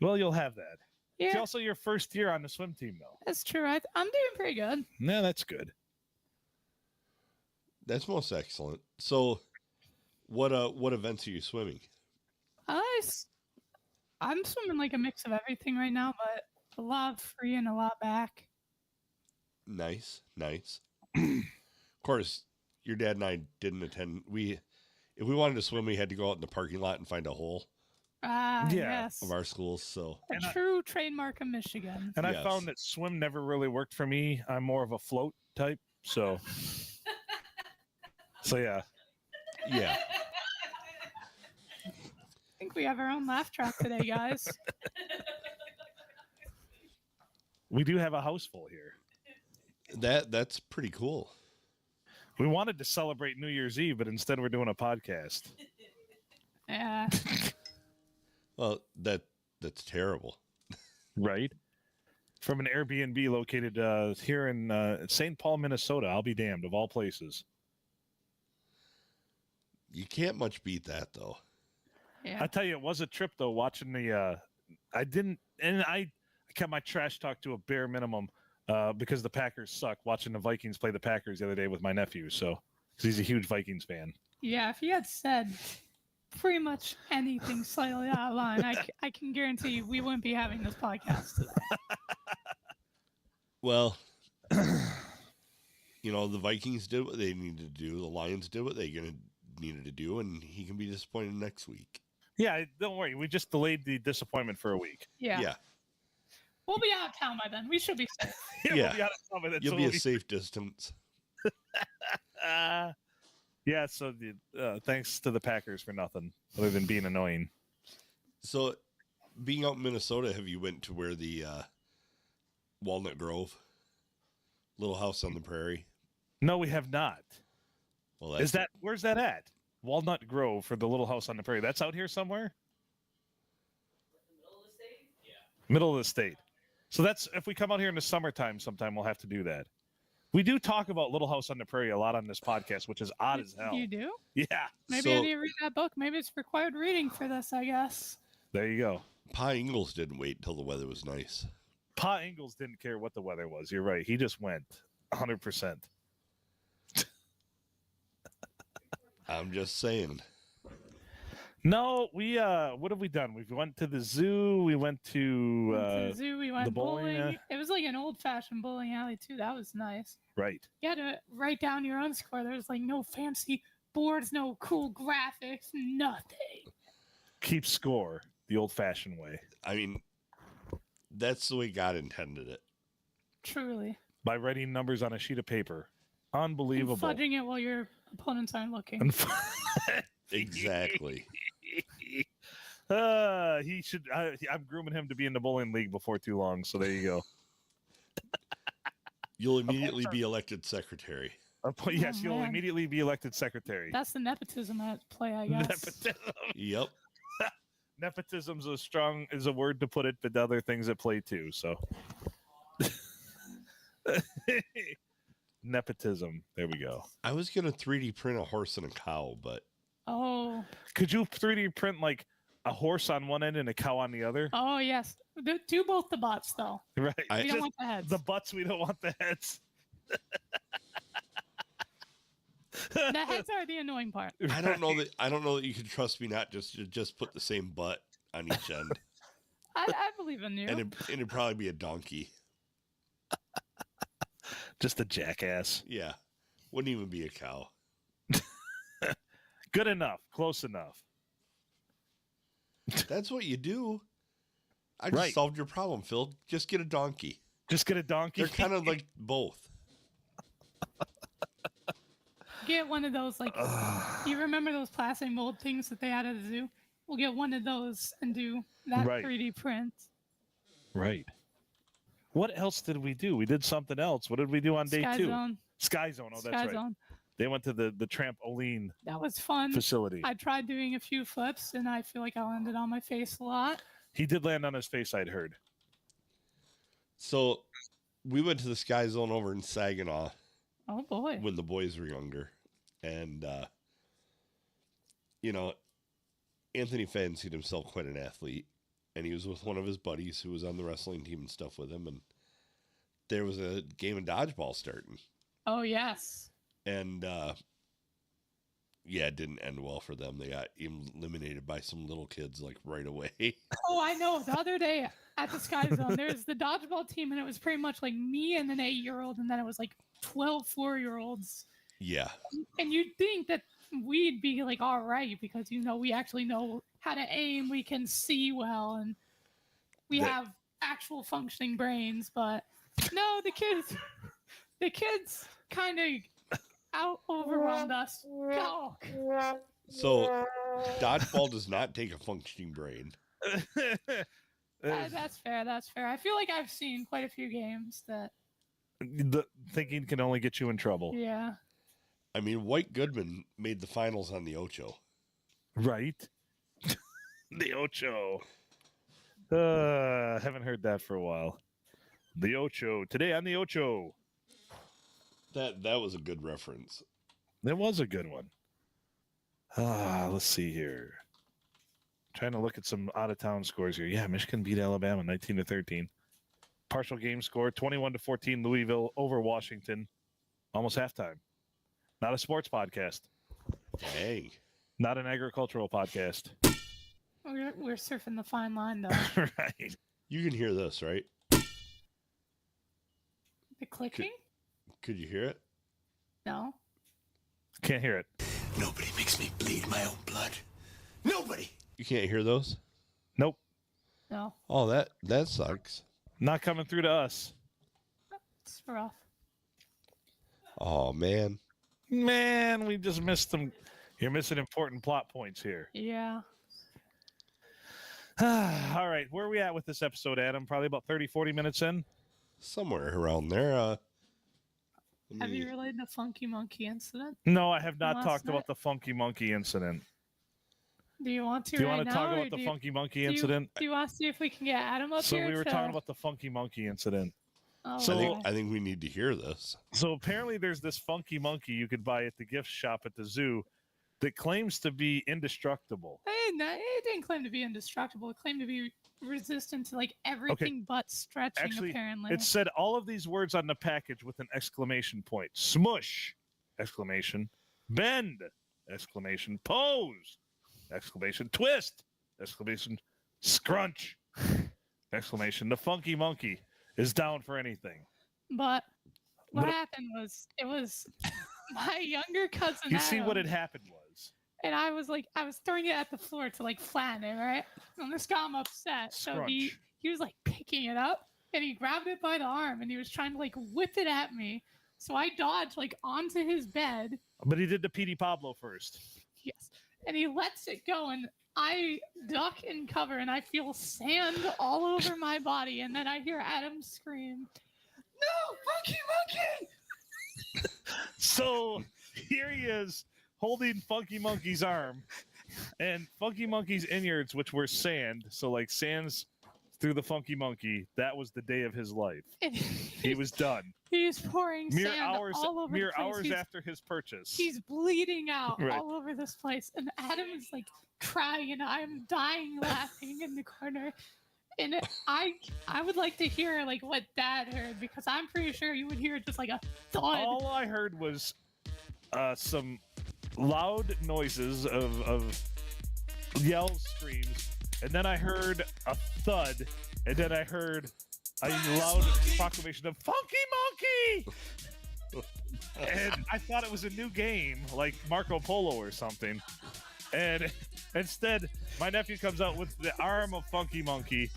Well, you'll have that. Yeah. It's also your first year on the swim team, though. That's true. I'm doing pretty good. No, that's good. That's most excellent. So, what events are you swimming? I'm swimming like a mix of everything right now, but a lot of free and a lot back. Nice. Of course, your dad and I didn't attend. If we wanted to swim, we had to go out in the parking lot and find a hole. Yes. Of our schools, so a true trademark of Michigan. And I found that swim never really worked for me. I'm more of a float type, so yeah. Yeah. I think we have our own laugh track today, guys. We do have a house full here. That's pretty cool. We wanted to celebrate New Year's Eve, but instead we're doing a podcast. Yeah. Well, that's terrible. Right? From an Airbnb located here in St. Paul, Minnesota. I'll be damned, of all places. You can't much beat that, though. Yeah. I tell you, it was a trip, though, watching I kept my trash talk to a bare minimum because the Packers suck. Watching the Vikings play the Packers the other day with my nephew, so because he's a huge Vikings fan. Yeah, if he had said pretty much anything slightly out of line, I can guarantee you we wouldn't be having this podcast today. Well, the Vikings did what they needed to do. The Lions did what they needed to do, and he can be disappointed next week. Yeah, don't worry. We just delayed the disappointment for a week. Yeah. We'll be out of town by then. We should be safe. Yeah. We'll be out of town by then, You'll so be we'll a safe distance. Yeah, so thanks to the Packers for nothing other than being annoying. So, being out in Minnesota, have you went to where the Walnut Grove, Little House on the Prairie? No, we have not. Well, Where's that at? Walnut Grove for the Little House on the Prairie. That's out here somewhere? Middle of the state? Yeah. Middle of the state. So that's, if we come out here in the summertime sometime, we'll have to do that. We do talk about Little House on the Prairie a lot on this podcast, which is odd as hell. You do? Yeah. Maybe I need to read that book. Maybe it's required reading for this, I guess. There you go. Pa Ingalls didn't wait until the weather was nice. Pa Ingalls didn't care what the weather was. You're right. He just went 100%. I'm just saying. No, we what have we done? We went to the zoo. We went to the zoo. We went the bowling. It was like an old-fashioned bowling alley too. That was nice. Right. You had to write down your own score. There's like no fancy boards, no cool graphics, nothing. Keep score the old-fashioned way. I mean, that's the way God intended it. Truly. By writing numbers on a sheet of paper. Unbelievable. And fudging it while your opponents aren't looking. Exactly. He should. I'm grooming him to be in the bowling league before too long. So there you go. You'll immediately be elected secretary. Yes, you'll man. immediately be elected secretary. That's the nepotism at play, I guess. Nepotism. Yep. Nepotism's is a word to put it, but the other things at play too. So. Nepotism. There we go. I was going to 3D print a horse and a cow, but... Oh. Could you 3D print like a horse on one end and a cow on the other? Oh, yes. Do both the butts, though. Right. We don't want the heads. The butts, we don't want the heads. The heads are the annoying part. I don't know that you can trust me not just put the same butt on each end. I believe in you. And it'd probably be a donkey. Just a jackass. Yeah. Wouldn't even be a cow. Good enough. Close enough. That's what you do. I just solved your problem, Phil. Just get a donkey. Just get a donkey? They're kind of like both. Get one of those, like, you remember those plastic mold things that they had at the zoo? We'll get one of those and do that 3D print. Right. What else did we do? We did something else. What did we do on day Sky 2? Zone. Sky Zone. Oh, that's Sky right. Zone. They went to the trampoline That was fun. facility. I tried doing a few flips, and I feel like I landed on my face a lot. He did land on his face, I'd heard. So we went to the Sky Zone over in Saginaw. Oh, boy. When the boys were younger. And, Anthony fancied himself quite an athlete. And he was with one of his buddies who was on the wrestling team and stuff with him. And there was a game of dodgeball starting. Oh, yes. And, it didn't end well for them. They got eliminated by some little kids, like, right away. Oh, I know. The other day at the Sky Zone, there's the dodgeball team, and it was pretty much like me and an 8-year-old, and then it was like 12 4-year-olds. Yeah. And you'd think that we'd be like, all right, because, we actually know how to aim, we can see well, and we have actual functioning brains. But no, the kids kind of out overwhelmed us. Oh. So dodgeball does not take a functioning brain. That's fair. That's fair. I feel like I've seen quite a few games that the thinking can only get you in trouble. Yeah. I mean, White Goodman made the finals on the Ocho. Right. The Ocho. Haven't heard that for a while. The Ocho. Today on the Ocho. That was a good reference. That was a good one. Let's see here. Trying to look at some out-of-town scores here. Yeah, Michigan beat Alabama 19-13. Partial game score 21-14 Louisville over Washington. Almost halftime. Not a sports podcast. Dang. Not an agricultural podcast. We're surfing the fine line, though. Right. You can hear this, right? The clicking? Could you hear it? No. Can't hear it. Nobody makes me bleed my own blood. Nobody. You can't hear those? Nope. No. Oh, that sucks. Not coming through to us. It's rough. Oh, man. Man, we just missed them. You're missing important plot points here. Yeah. All right. Where are we at with this episode, Adam? Probably about 30, 40 minutes in? Somewhere around there. Have you relayed the Funky Monkey incident? No, I have not Last talked night? about the Funky Monkey incident. Do you want to Do you right want to now, talk or about the do Funky Monkey you- incident? Do you want to see if we can get Adam up So here? we were to- talking about the Funky Monkey incident. Oh, So- okay. I think we need to hear this. So apparently there's this funky monkey you could buy at the gift shop at the zoo that claims to be indestructible. It didn't claim to be indestructible. It claimed to be resistant to like everything but stretching. Actually, apparently, It said all of these words on the package with an exclamation point. Smush! Exclamation. Bend! Exclamation. Pose! Exclamation. Twist! Exclamation. Scrunch! Exclamation. The funky monkey is down for anything. But what What- happened was it was my younger cousin. You see what Adam, had happened was. And I was throwing it at the floor to like flatten it, right? And this got him upset. So he Scrunch. was like picking it up and he grabbed it by the arm and he was trying to like whip it at me. So I dodged like onto his bed. But he did the P.D. Pablo first. Yes. And he lets it go and I duck and cover and I feel sand all over my body. And then I hear Adam scream, "No, Funky Monkey!" So here he is holding Funky Monkey's arm, and Funky Monkey's innards, which were sand, so like sands through the Funky Monkey. That was the day of his life. And He was done. he's pouring Mere sand hours, all over mere the place. hours He's, after his purchase. he's bleeding out Right. all over this place. And Adam is like crying and I'm dying laughing in the corner. And I would like to hear like what Dad heard because I'm pretty sure you would hear just like a thud. All I heard was some loud noises of yells, screams, and then I heard a thud, and then I heard a loud proclamation of "Funky Monkey!" And I thought it was a new game, like Marco Polo or something. And instead, my nephew comes out with the arm of Funky Monkey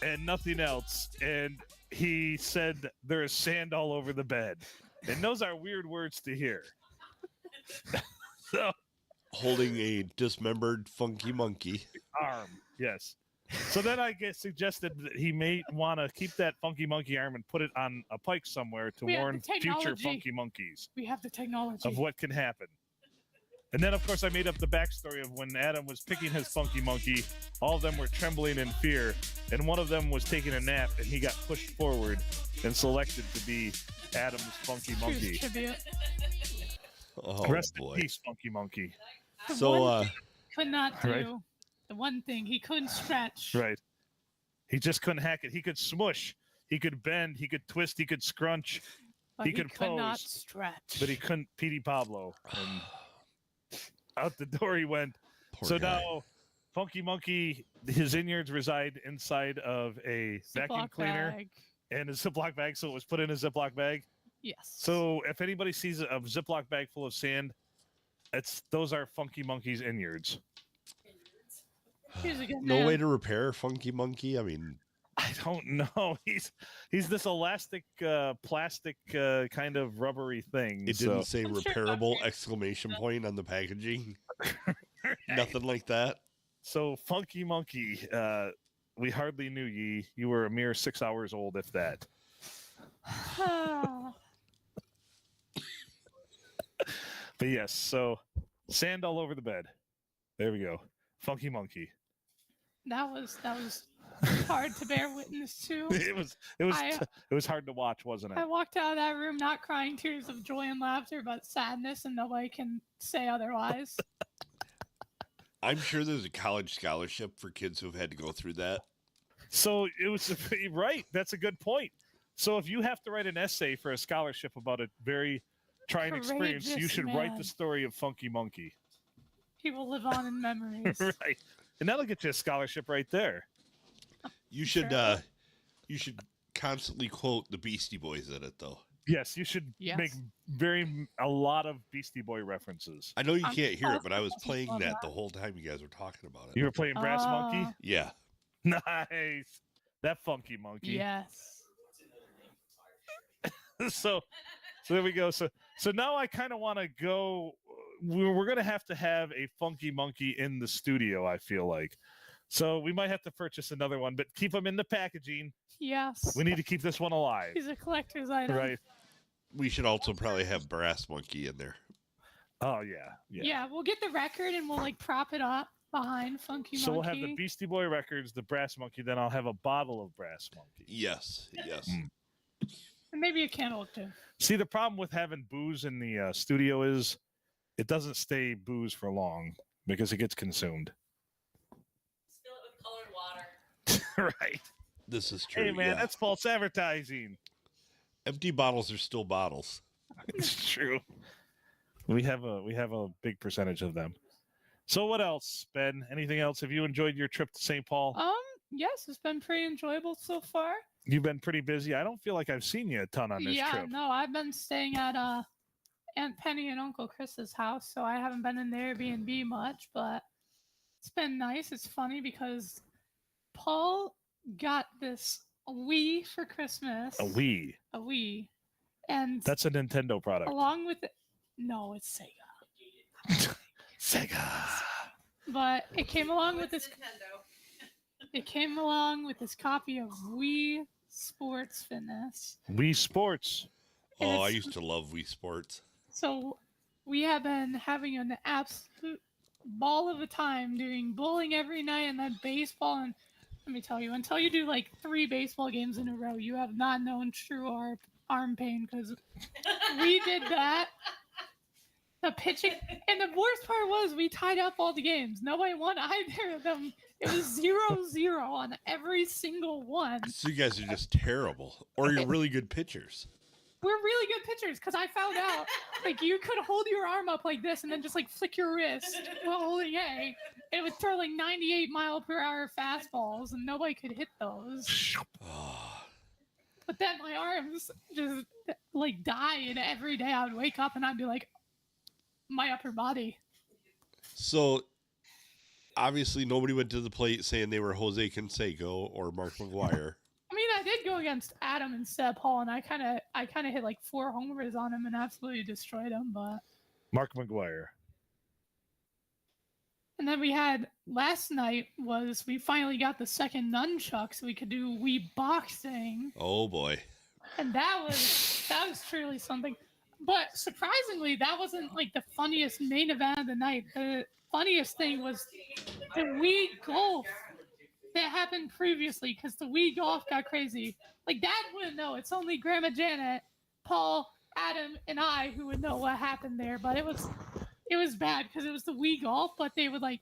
and nothing else. And he said, "There is sand all over the bed." And those are weird words to hear. So, Holding a dismembered funky monkey. arm, yes. So then I get suggested that he may want to keep that Funky Monkey arm and put it on a pike somewhere to We have the warn future technology. Funky Monkeys We have the technology. of what can happen. And then, of course, I made up the backstory of when Adam was picking his Funky Monkey, all of them were trembling in fear, and one of them was taking a nap, and he got pushed forward and selected to be Adam's Funky Choose Monkey. tribute. Oh, Rest boy. in peace, Funky Monkey. The So, one thing he could not do. Right. The one thing he couldn't stretch. Right. He just couldn't hack it. He could smush, he could bend, he could twist, he could scrunch, But he could not pose, stretch. but he couldn't P.D. Pablo. And out the door he went. Poor So guy. now, Funky Monkey, his innards reside inside of a vacuum Ziploc cleaner bag. and a Ziploc bag, so it was put in a Ziploc bag. Yes. So if anybody sees a Ziploc bag full of sand, those are Funky Monkey's innards. He's a good No man. way to repair funky monkey. I mean, I don't know. He's this elastic, plastic, kind of rubbery thing. it so- didn't say I'm sure repairable Dr. exclamation point on the packaging. Nothing like that. So Funky Monkey, we hardly knew ye. You were a mere 6 hours old, if that. But yes, so sand all over the bed. There we go. Funky Monkey. that was hard to bear witness to. It was I- it was hard to watch, wasn't I it? walked out of that room not crying tears of joy and laughter, but sadness, and nobody can say otherwise. I'm sure there's a college scholarship for kids who've had to go through that. So it was right. That's a good point. So if you have to write an essay for a scholarship about a very trying experience, you Courageous should write the man. story of Funky Monkey. He will live on in memories. Right. And that'll get you a scholarship right there. You should constantly quote the Beastie Boys in it, though. Yes, you should make a lot of Beastie Boy references. I know you can't hear it, but I was playing that the whole time you guys were talking about it. You were playing Brass Monkey? Yeah. Nice. That Funky Monkey. Yes. So there we go. So now I kind of want to go. We're going to have a Funky Monkey in the studio, I feel like. So we might have to purchase another one, but keep them in the packaging. Yes. We need to keep this one alive. He's a collector's item. Right. We should also probably have Brass Monkey in there. Oh, yeah. Yeah, we'll get the record and we'll like prop it up behind Funky Monkey. So we'll have the Beastie Boy records, the Brass Monkey, then I'll have a bottle of Brass Monkey. Yes. And maybe a candle too. See, the problem with having booze in the studio is it doesn't stay booze for long because it gets consumed. Fill it with colored water. Right. This is true. Hey, man, yeah. that's false advertising. Empty bottles are still bottles. It's true. We have a big percentage of them. So what else, Ben? Anything else? Have you enjoyed your trip to St. Paul? Yes, it's been pretty enjoyable so far. You've been pretty busy. I don't feel like I've seen you a ton on this trip. No, I've been staying at Aunt Penny and Uncle Chris's house, so I haven't been in the Airbnb much, but it's been nice. It's funny because Paul got this Wii for Christmas. A Wii. A Wii. And that's a Nintendo product. Along with it. No, it's Sega. Sega. But it came along with this. It came along with this copy of Wii Sports Fitness. Wii Sports. Oh, I used to love Wii Sports. So we have been having an absolute ball of a time doing bowling every night and then baseball. And let me tell you, until you do like 3 baseball games in a row, you have not known true arm pain because we did that. The pitching, and the worst part was we tied up all the games. Nobody won either of them. It was 0-0 on every single one. So you guys are just terrible, or you're really good pitchers. We're really good pitchers because I found out like you could hold your arm up like this and then just like flick your wrist while holding A. It would throw like 98-mile-per-hour fastballs, and nobody could hit those. But then my arms just like died every day. I would wake up and I'd be like, my upper body. So obviously nobody went to the plate saying they were Jose Canseco or Mark McGuire. I mean, I did go against Adam instead of Paul, and I kind of hit like 4 homers on him and absolutely destroyed him. But Mark McGuire. And then we had last night was we finally got the second nunchuck so we could do Wii boxing. Oh boy. And that was truly something. But surprisingly, that wasn't like the funniest main event of the night. The funniest thing was the Wii golf that happened previously because the Wii golf got crazy. Like Dad wouldn't know. It's only Grandma Janet, Paul, Adam, and I who would know what happened there. But it was bad because it was the Wii golf, but they would like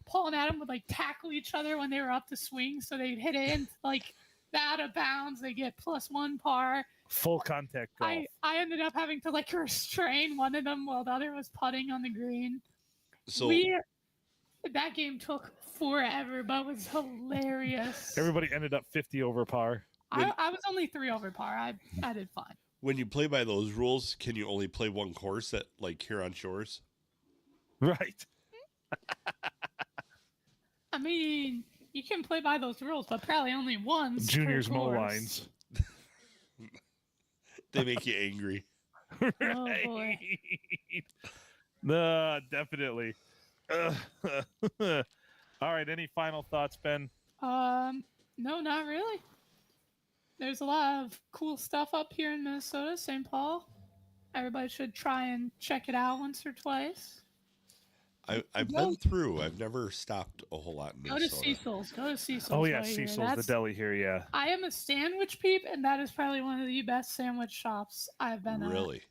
Paul and Adam would like tackle each other when they were up to swing, so they'd hit it in like out of bounds. They get +1 par. Full contact golf. I ended up having to like restrain one of them while the other was putting on the green. So that game took forever, but it was hilarious. Everybody ended up 50 over par. I was only 3 over par. I did fine. When you play by those rules, can you only play one course at like Huron Shores? Right. I mean, you can play by those rules, but probably only once. Juniors per mow course. lines. They make you angry. Oh boy. Definitely. All right. Any final thoughts, Ben? No, not really. There's a lot of cool stuff up here in Minnesota, St. Paul. Everybody should try and check it out once or twice. I've been through. I've never stopped a whole lot in Go Minnesota. to Cecil's. Go to Cecil's. Oh yeah, right here. Cecil's, the deli here. Yeah. I am a sandwich peep, and that is probably one of the best sandwich shops I've been at. Really?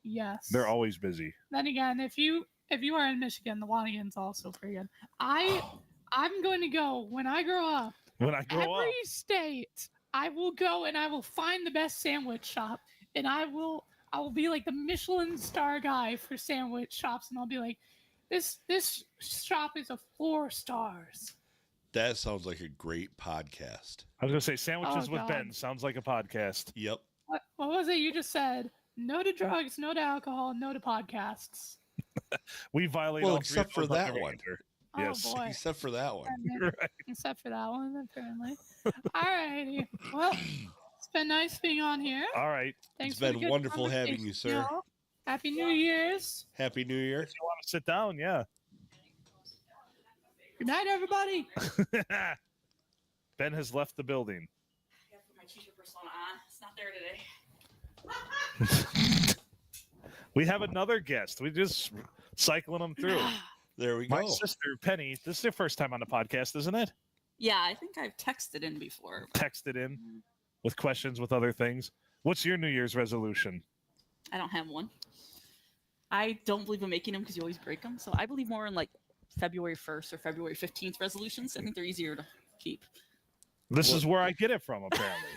Yes. They're always busy. Then again, if you are in Michigan, the Wanigan's also pretty good. I'm going to go when I grow up. when I grow up. Every state, I will go and I will find the best sandwich shop, and I will be like the Michelin star guy for sandwich shops, and I'll be like, this shop is a 4 stars. That sounds like a great podcast. I was gonna say sandwiches Oh, with God. Ben sounds like a podcast. Yep. What was it you just said? No to drugs, no to alcohol, no to podcasts. We violate Well, all three except of for those on that every one. winter. Oh Yes. boy. Except for that one. Right. Except for that one, apparently. Alrighty. Well, it's been nice being on here. All right. Thanks It's for the been good wonderful having you, conversation, sir. y'all. Happy New Year's. Happy New Year. If you want to sit down, yeah. Good night, everybody. Ben has left the building. I gotta put my teacher persona on. It's not there today. We have another guest. We just cycling them through. There we My go. sister Penny. This is your first time on the podcast, isn't it? Yeah, I think I've texted in before. Texted in with questions, with other things. What's your New Year's resolution? I don't have one. I don't believe in making them because you always break them. So I believe more in like February 1st or February 15th resolutions. I think they're easier to keep. This is where I get it from, apparently.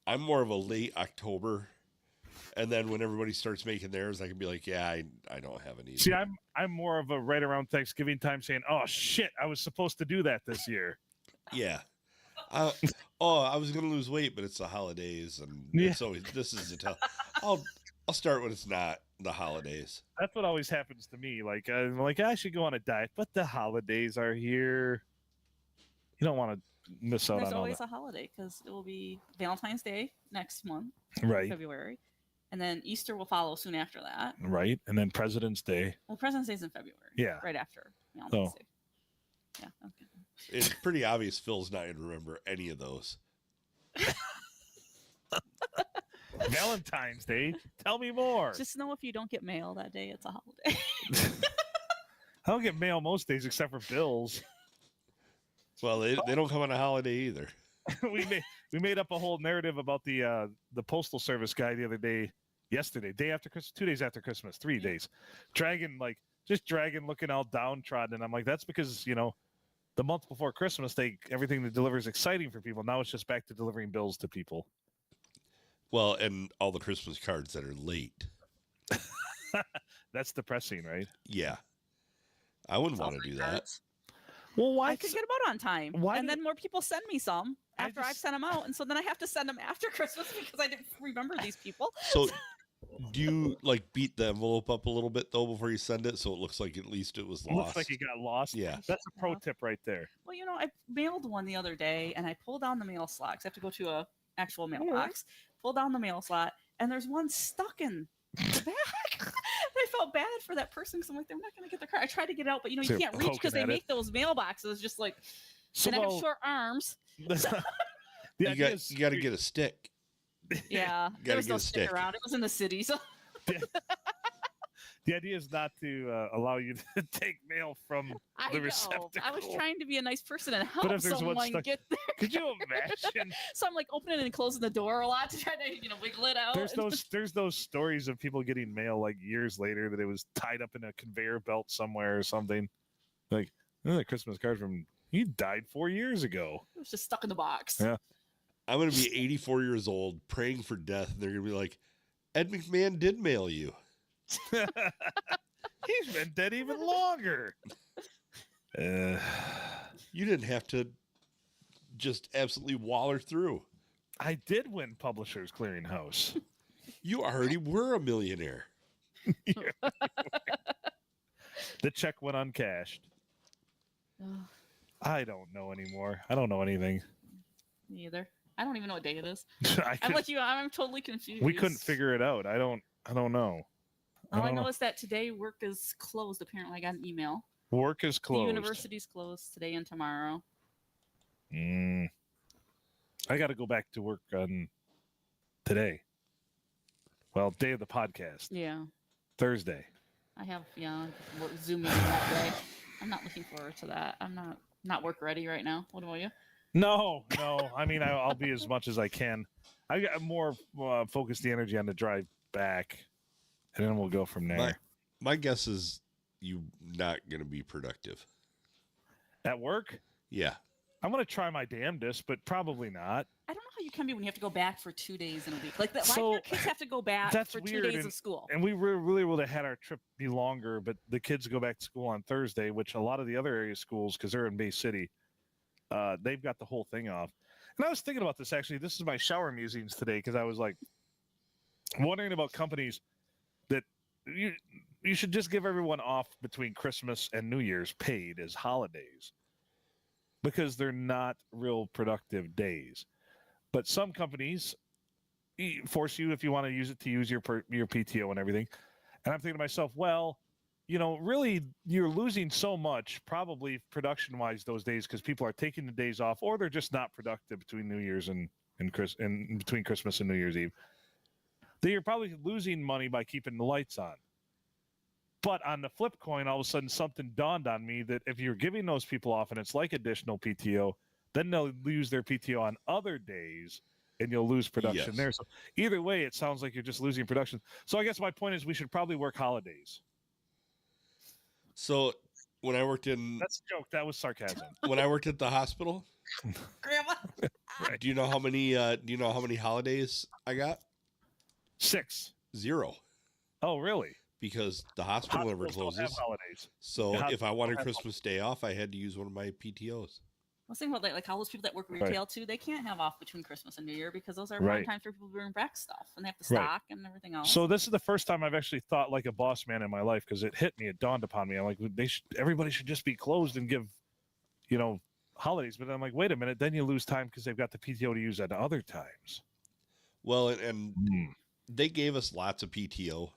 I'm more of a late October. And then when everybody starts making theirs, I can be like, yeah, I don't have any. See, I'm more of a right around Thanksgiving time saying, oh shit, I was supposed to do that this year. Yeah. I was going to lose weight, but it's the holidays. And Yeah. it's always, this is the tell. I'll start when it's not the holidays. That's what always happens to me. Like I'm like, I should go on a diet, but the holidays are here. You don't want to miss out There's on all always that. a holiday because it will be Valentine's Day next month, Right. February. And then Easter will follow soon after that. Right. And then President's Day. Well, President's Day is in February. Yeah. Right after Valentine's Oh. Day. Yeah. Okay. It's pretty obvious Phil's not going to remember any of those. Valentine's Day. Tell me more. Just know if you don't get mail that day, it's a holiday. I don't get mail most days except for bills. Well, they don't come on a holiday either. we made up a whole narrative about the postal service guy the other day, yesterday, day after Christmas, 2 days after Christmas, 3 days, dragging looking all downtrodden. And I'm like, that's because the month before Christmas, everything they deliver is exciting for people. Now it's just back to delivering bills to people. Well, and all the Christmas cards that are late. That's depressing, right? Yeah. I wouldn't want to do that. Well, why? I could get them out on time, why and do- then more people send me some I after I've just- sent them out, and so then I have to send them after Christmas because I didn't remember these people. So do you beat the envelope up a little bit though before you send it so it looks like at least it was It lost? looks like it got lost. Yeah. That's a pro tip right there. Well, I mailed one the other day, and I pulled down the mail slot 'cause I have to go to a actual mailbox. Pull down the mail slot, and there's one stuck in the back. I felt bad for that person because I'm like, they're not going to get their car. I tried to get it out, but you So can't reach poking because they at it. make those mailboxes just like, So and I have well, short arms. the You idea got is- you got to get a stick. Yeah, there Gotta was get no a stick stick. around. It was in the city, so the idea is not to allow you to take mail from I the know. receptacle. I was trying to be a nice person and But help if there's one someone stuck- get there. Could you imagine? So I'm like opening and closing the door a lot to try to wiggle it out. There's those stories of people getting mail like years later that it was tied up in a conveyor belt somewhere or something. Like the Christmas card from he died 4 years ago. It was just stuck in the box. Yeah. I'm going to be 84 years old praying for death and they're going to be like, Ed McMahon did mail you. He's been dead even longer. You didn't have to just absolutely waller through. I did win Publishers Clearinghouse. You already were a millionaire. The check went uncashed. Ugh, I don't know anymore. I don't know anything. me either. I don't even know what day it is. I I'm could- like you. I'm totally confused. we couldn't figure it out. I don't know. All I don't know is that today work is closed. Apparently, I got an email. Work is closed. The university's closed today and tomorrow. I got to go back to work on today. Well, day of the podcast, Yeah, Thursday. I have Zoom meeting that day. I'm not looking forward to that. I'm not work ready right now. What about you? No. I mean, I'll be as much as I can. I got more focus the energy on the drive back, and then we'll go from there. My guess is you not going to be productive. At work? Yeah. I'm going to try my damnedest, but probably not. I don't know how you can be when you have to go back for 2 days in a week. Like, why do So, your kids have to go back that's for 2 weird, days of school? And we really would have had our trip be longer, but the kids go back to school on Thursday, which a lot of the other area schools, because they're in Bay City, they've got the whole thing off. And I was thinking about this, actually. This is my shower musings today, because I was like wondering about companies that you should just give everyone off between Christmas and New Year's paid as holidays, because they're not real productive days. But some companies force you, if you want to use it, to use your PTO and everything. And I'm thinking to myself, well, really, you're losing so much, probably production-wise, those days, because people are taking the days off, or they're just not productive between New Year's and between Christmas and New Year's Eve. That you're probably losing money by keeping the lights on. But on the flip coin, all of a sudden something dawned on me that if you're giving those people off and it's like additional PTO, then they'll lose their PTO on other days and you'll lose production there. So either way, it sounds like you're just losing production. So I guess my point is we should probably work holidays. So when I worked in... That's a joke. That was sarcasm. When I worked at the hospital... Grandma. Do you know how many holidays I got? 6. 0. Oh, really? Because the hospital never Hospitals don't have closes. holidays. So The if I wanted hospitals have Christmas Day off, I had to use one of my PTOs. I was thinking about like all those people that work Right. retail too. They can't have off between Christmas and New Year because those are Right. prime times for people to bring back stuff and they have to Right. stock and everything else. So this is the first time I've actually thought like a boss man in my life, because it hit me. It dawned upon me. I'm like, everybody should just be closed and give, holidays. But I'm like, wait a minute. Then you lose time because they've got the PTO to use at other times. Well, and they gave us lots of PTO.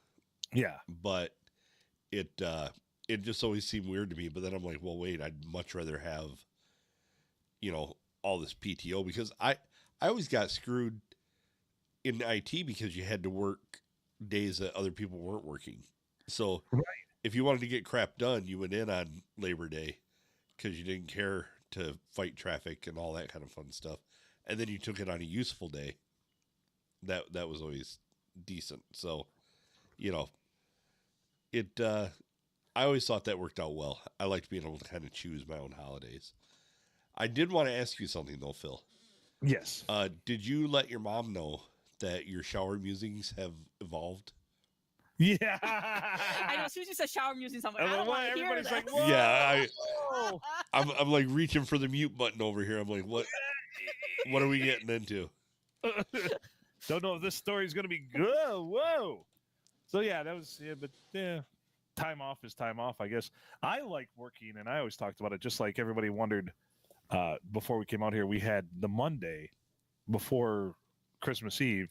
Yeah. But it just always seemed weird to me. But then I'm like, well, wait, I'd much rather have, all this PTO, because I always got screwed in IT because you had to work days that other people weren't working. So if you wanted to get crap done, you went in on Labor Day because you didn't care to fight traffic and all that kind of fun stuff. And then you took it on a useful day. That was always decent. So, I always thought that worked out well. I liked being able to kind of choose my own holidays. I did want to ask you something though, Phil. Yes. Did you let your mom know that your shower musings have evolved? Yeah. I know. As soon as you said shower musings, I'm like, I don't want to hear this. Like, whoa. Yeah, I'm like reaching for the mute button over here. I'm like, what are we getting into? Don't know if this story is going to be good. Whoa. So yeah, time off is time off, I guess. I like working, and I always talked about it, just like everybody wondered before we came out here. We had the Monday before Christmas Eve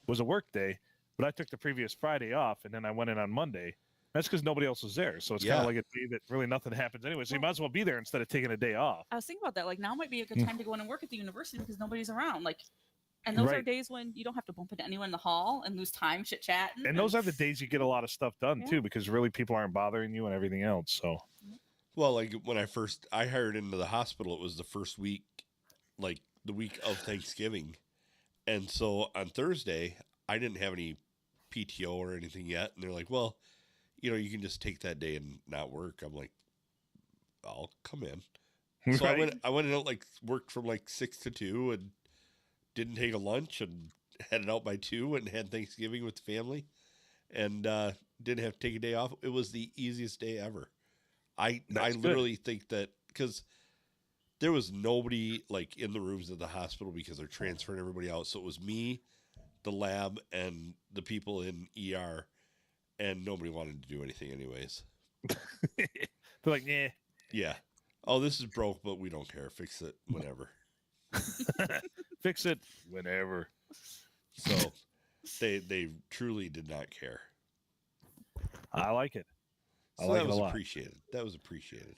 was a work day, but I took the previous Friday off, and then I went in on Monday. That's because nobody else was there. So it's kind of like a day that really nothing happens anyway. So you might as well be there instead of taking a day off. I was thinking about that. Like now might be a good time to go in and work at the university because nobody's around. And those are days when you don't have to bump into anyone in the hall and lose time chit-chatting. And those are the days you get a lot of stuff done, too, because really people aren't bothering you and everything else. So, well, like when I hired into the hospital, it was the first week, like the week of Thanksgiving. And so on Thursday, I didn't have any PTO or anything yet. And they're like, well, you can just take that day and not work. I'm like, I'll come in. So I went and worked from 6 to 2 and didn't take a lunch and headed out by 2 and had Thanksgiving with the family and didn't have to take a day off. It was the easiest day ever. I literally think that because there was nobody in the rooms of the hospital because they're transferring everybody out. So it was me, the lab, and the people in ER, and nobody wanted to do anything anyways. They're like, yeah. Yeah. Oh, this is broke, but we don't care. Fix it whenever. Fix it whenever. So they truly did not care. I like it. So like that was it a lot. appreciated. That was appreciated.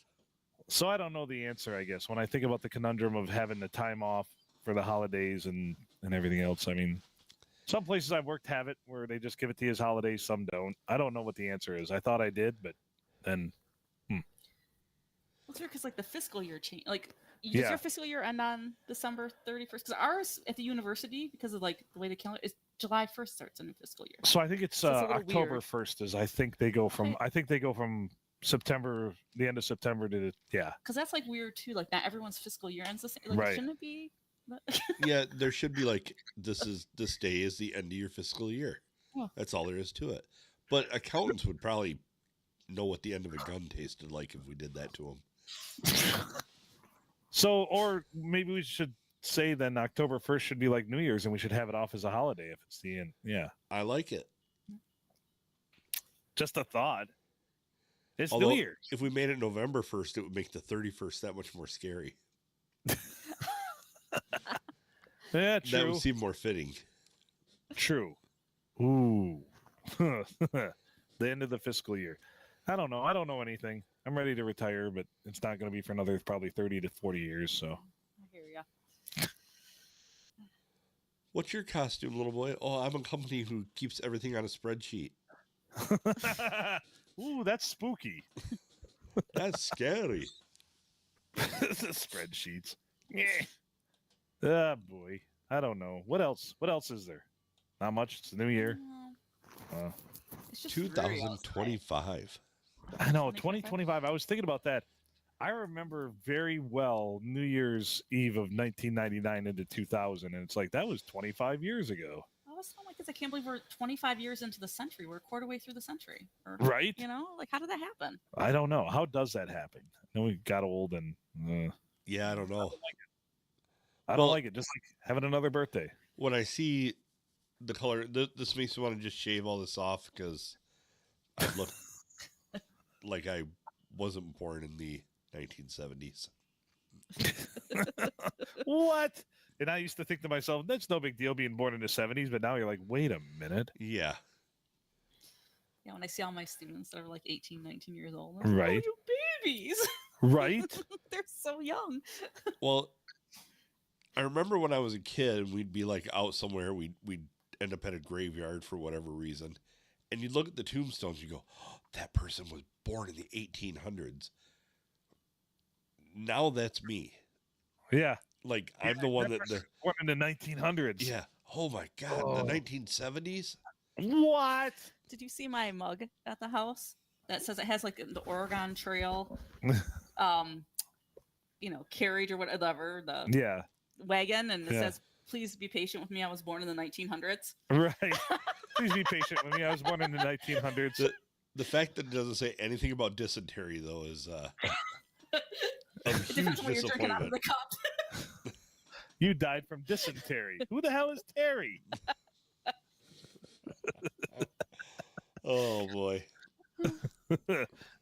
So I don't know the answer, I guess. When I think about the conundrum of having the time off for the holidays and everything else, I mean, some places I've worked have it where they just give it to you as holidays, some don't. I don't know what the answer is. I thought I did, but then It's weird because the fiscal year change. Does your fiscal year end on December 31st? Because ours at the university, because of the way the calendar is, July 1st starts a new fiscal year. So I think it's So it's a little October weird. 1st is I think they go from September, the end of September to the, yeah. Because that's like weird too. Like not everyone's fiscal year ends the same. Like, Right. shouldn't it be? Yeah, there should be like this day is the end of your fiscal year. Oh. That's all there is to it. But accountants would probably know what the end of a gun tasted like if we did that to them. So, or maybe we should say then October 1st should be like New Year's, and we should have it off as a holiday if it's the end. Yeah, I like it. just a thought. It's Although, New Year's. if we made it November 1st, it would make the 31st that much more scary. Yeah, true. That would seem more fitting. True. Ooh. The end of the fiscal year. I don't know. I don't know anything. I'm ready to retire, but it's not going to be for another probably 30 to 40 years. So. I hear ya. What's your costume, little boy? Oh, I'm a company who keeps everything on a spreadsheet. Ooh, that's spooky. That's scary. The spreadsheets. Yeah. Ah, boy. I don't know. What else? What else is there? Not much. It's the new year. It's just dreary outside. 2025. I know. 2025. I was thinking about that. I remember very well New Year's Eve of 1999 into 2000. And it's like, that was 25 years ago. I was telling my kids, I can't believe we're 25 years into the century. We're a quarter way through the century. Or, Right? You know, like how did that happen? I don't know. How does that happen? Then we got old and Yeah, I don't know. I don't like it. Just like having another birthday. When I see the color, this makes me want to just shave all this off because I look like I wasn't born in the 1970s. What? And I used to think to myself, that's no big deal being born in the 70s. But now you're like, wait a minute. Yeah. Yeah, when I see all my students that are like 18, 19 years old, I'm like, Right. oh, you babies. Right? They're so young. Well, I remember when I was a kid and we'd be like out somewhere, we'd end up at a graveyard for whatever reason. And you'd look at the tombstones, you go, oh, that person was born in the 1800s. Now that's me. Yeah. Like, I'm the one that... Born in the 1900s. Yeah. Oh, my God. The 1970s? What? Did you see my mug at the house? That says it has like the Oregon Trail, carriage or whatever, the wagon, and it says, please be patient with me. I was born in the 1900s. Right. Please be patient with me. I was born in the 1900s. The fact that it doesn't say anything about dysentery, though, is a It huge depends on what you're drinking out of disappointment. the cup. You died from dysentery. Who the hell is Terry? Oh, boy.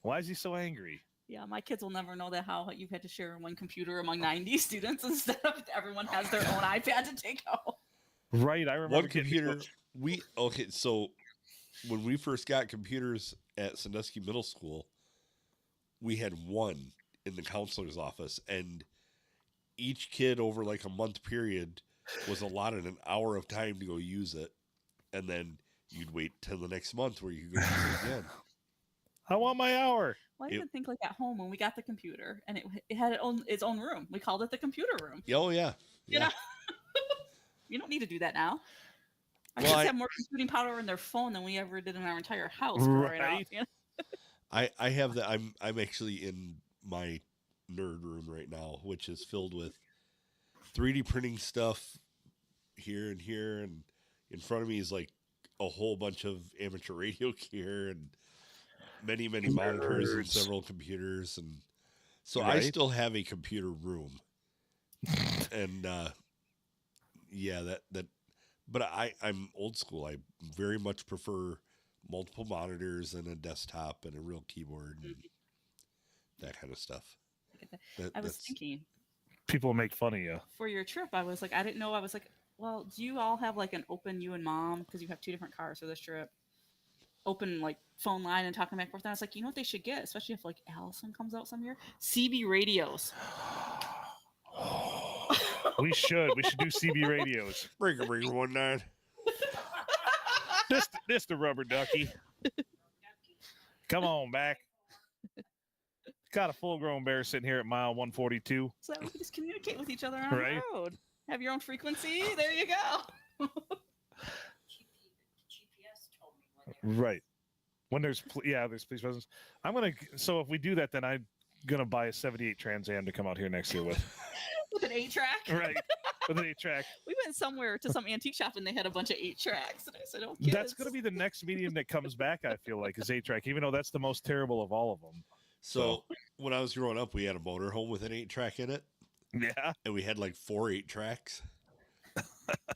Why is he so angry? Yeah, my kids will never know that how you've had to share one computer among 90 students instead of everyone has their own iPad to take home. Right, I remember One computer. So when we first got computers at Sandusky Middle School, we had one in the counselor's office, and each kid over like a month period was allotted an hour of time to go use it, and then you'd wait till the next month where you could go use it again. I want my hour. Well, I even think like at home when we got the computer and it had its own room. We called it the computer room. Oh, yeah. You know, you don't need to do that now. Our Well, kids have more computing power in their phone than we ever did in our entire house. Right. You know? I have that. I'm actually in my nerd room right now, which is filled with 3D printing stuff here and here, and in front of me is like a whole bunch of amateur radio gear and many monitors and several computers, and so I still have a computer room. And but I'm old school. I very much prefer multiple monitors and a desktop and a real keyboard and that kind of stuff. I was thinking, people make fun of you for your trip. I was like, I didn't know. I was like, well, do you all have like an open, you and mom, because you have 2 different cars for this trip, open like phone line and talking back and forth? And I was like, you know what they should get, especially if like Allison comes out some year? CB radios. We should do CB radios. Breaker 19. This the rubber ducky. Come on back. Got a full-grown bear sitting here at mile 142. So that we can just communicate with each other on Right. the road. Have your own frequency. There you go. Right. When there's there's police presence. So if we do that, then I'm gonna buy a '78 Trans Am to come out here next year with. With an 8-track. Right. With an 8-track. We went somewhere to some antique shop and they had a bunch of 8-tracks, and I said, "Oh, kids." That's gonna be the next medium that comes back. I feel like is 8-track, even though that's the most terrible of all of them. So when I was growing up, we had a motorhome with an 8-track in it. Yeah. And we had like 4 8-tracks.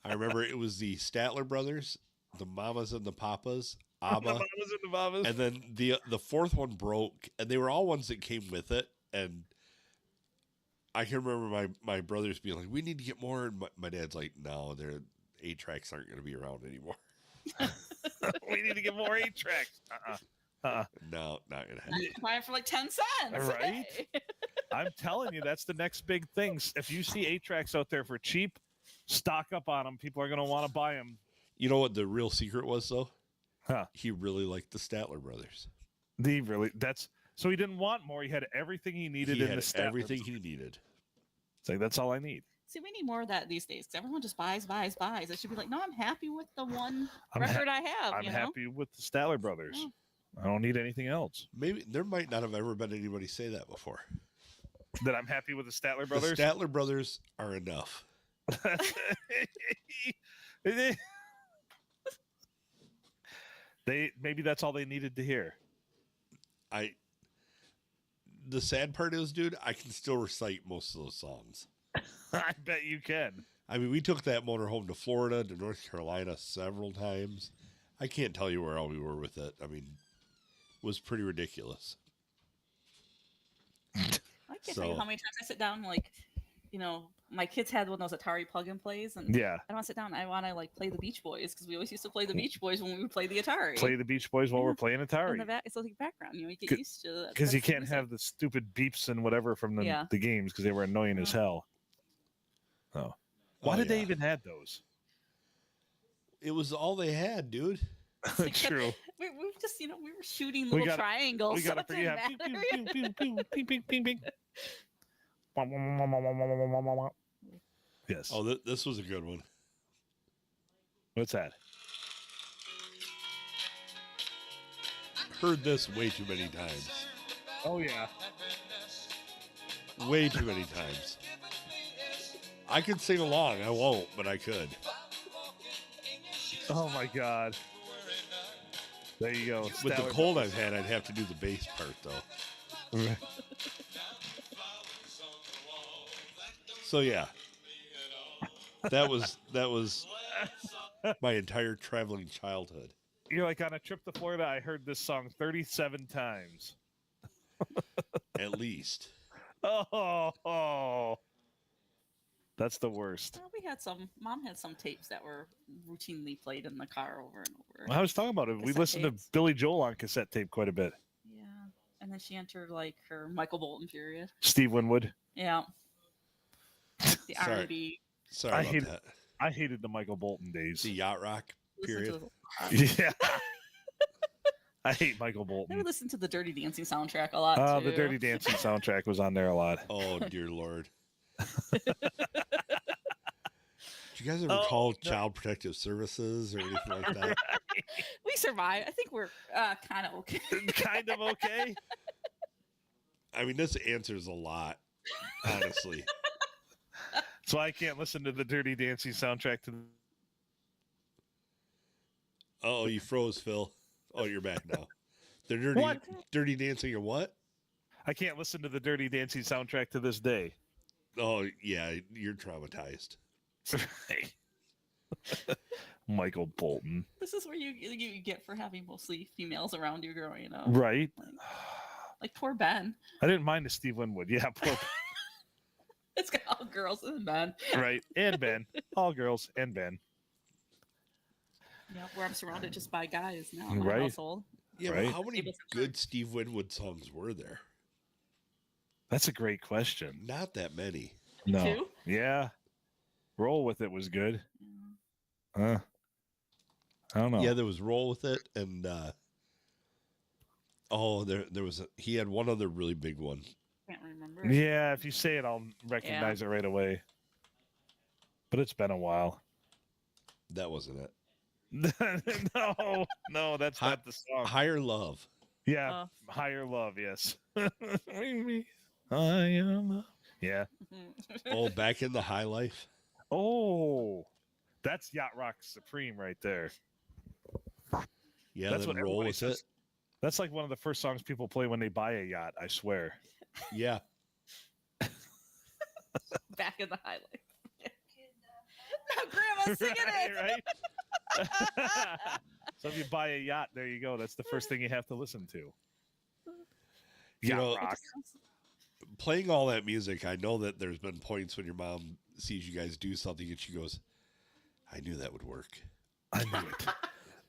I remember it was the Statler brothers, the Mamas and the Papas, ABBA, The Mamas and the Papas. and then the fourth one broke, and they were all ones that came with it. And I can remember my brothers being like, "We need to get more," and my dad's like, "No, their 8-tracks aren't going to be around anymore." We need to get more 8-tracks. No, not going to happen. Buy it for like 10 cents. Right? Hey. I'm telling you, that's the next big thing. If you see 8-tracks out there for cheap, stock up on them. People are going to want to buy them. You know what the real secret was, though? Huh. He really liked the Statler brothers. So he didn't want more. He had everything he needed He in had the Statler. everything he needed. It's like, that's all I need. See, we need more of that these days because everyone just buys. It should be like, no, I'm happy with the one I'm record I have. I'm you know? happy with the Statler brothers. Oh. I don't need anything else. Maybe there might not have ever been anybody say that before. That I'm happy with the Statler brothers? The Statler brothers are enough. Maybe that's all they needed to hear. The sad part is, dude, I can still recite most of those songs. I bet you can. I mean, we took that motorhome to Florida, to North Carolina several times. I can't tell you where all we were with it. I mean, it was pretty ridiculous. I can't tell you how many times I sit down, like, my kids had one of those Atari plug-in plays, and Yeah. I want to sit down. I want to like play the Beach Boys because we always used to play the Beach Boys when we would play the Atari. Play the Beach Boys while we're playing In Atari. the back, it's like background. You get used to that. Because you That's the can't music. have the stupid beeps and whatever from the games because they were annoying as hell. Oh. Why did they even have those? It was all they had, dude. True. We've just, we were shooting little triangles. We got to so it figure didn't out. matter. Ping, ping, ping, ping, ping, ping. Yes. Oh, this was a good one. What's that? Heard this way too many times. Oh, yeah. Way too many times. I could sing along. I won't, but I could. Oh, my God. There you go. With the cold I've had, I'd have to do the bass part, though. So, yeah. That was my entire traveling childhood. You're like, on a trip to Florida, I heard this song 37 times. At least. Oh. That's the worst. Well, Mom had some tapes that were routinely played in the car over and over. I was talking about it. We Cassette listened tapes. to Billy Joel on cassette tape quite a bit. Yeah. And then she entered like her Michael Bolton period. Steve Winwood. Yeah. The Sorry. R&B. Sorry about that. I hated the Michael Bolton days. The yacht rock period. Yeah. I hate Michael I Bolton. would listen to the Dirty Dancing soundtrack a lot too. The Dirty Dancing soundtrack was on there a lot. Oh, dear Lord. Did you guys ever call Child Protective Services or anything like that? We survived. I think we're kind of okay. Kind of okay? I mean, this answers a lot, honestly. So I can't listen to the Dirty Dancing soundtrack to. Oh, you froze, Phil. Oh, you're back now. The Dirty Dancing or what? I can't listen to the Dirty Dancing soundtrack to this day. Oh, yeah, you're traumatized. Michael Bolton. This is where you get for having mostly females around you growing up. Right. Like poor Ben. I didn't mind the Steve Winwood. Yeah, poor It's got all girls and Ben. Right. And Ben. All girls and Ben. Yeah, where I'm surrounded just by guys now in my Right. household. Yeah, Right. but how many good Steve Winwood songs were there? That's a great question. Not that many. No. 2? Yeah. Roll with It was good. I don't know. Yeah, there was Roll With It, and there was he had one other really big one. Can't remember. Yeah, if you say it, I'll recognize it right away. But it's been a while. That wasn't it. no, that's not the song. Higher Love. Yeah, Higher Love, yes. Higher Love. Yeah. Oh, Back in the High Life. Oh, that's Yacht Rock Supreme right there. Yeah, That's then what roll everybody with says. it. That's like one of the first songs people play when they buy a yacht, I swear. Yeah. Back in the High Life. Now Grandma's singing it. Right? So if you buy a yacht, there you go. That's the first thing you have to listen to. You know, Yacht Rock. Playing all that music, I know that there's been points when your mom sees you guys do something and she goes, I knew that would work. I knew it.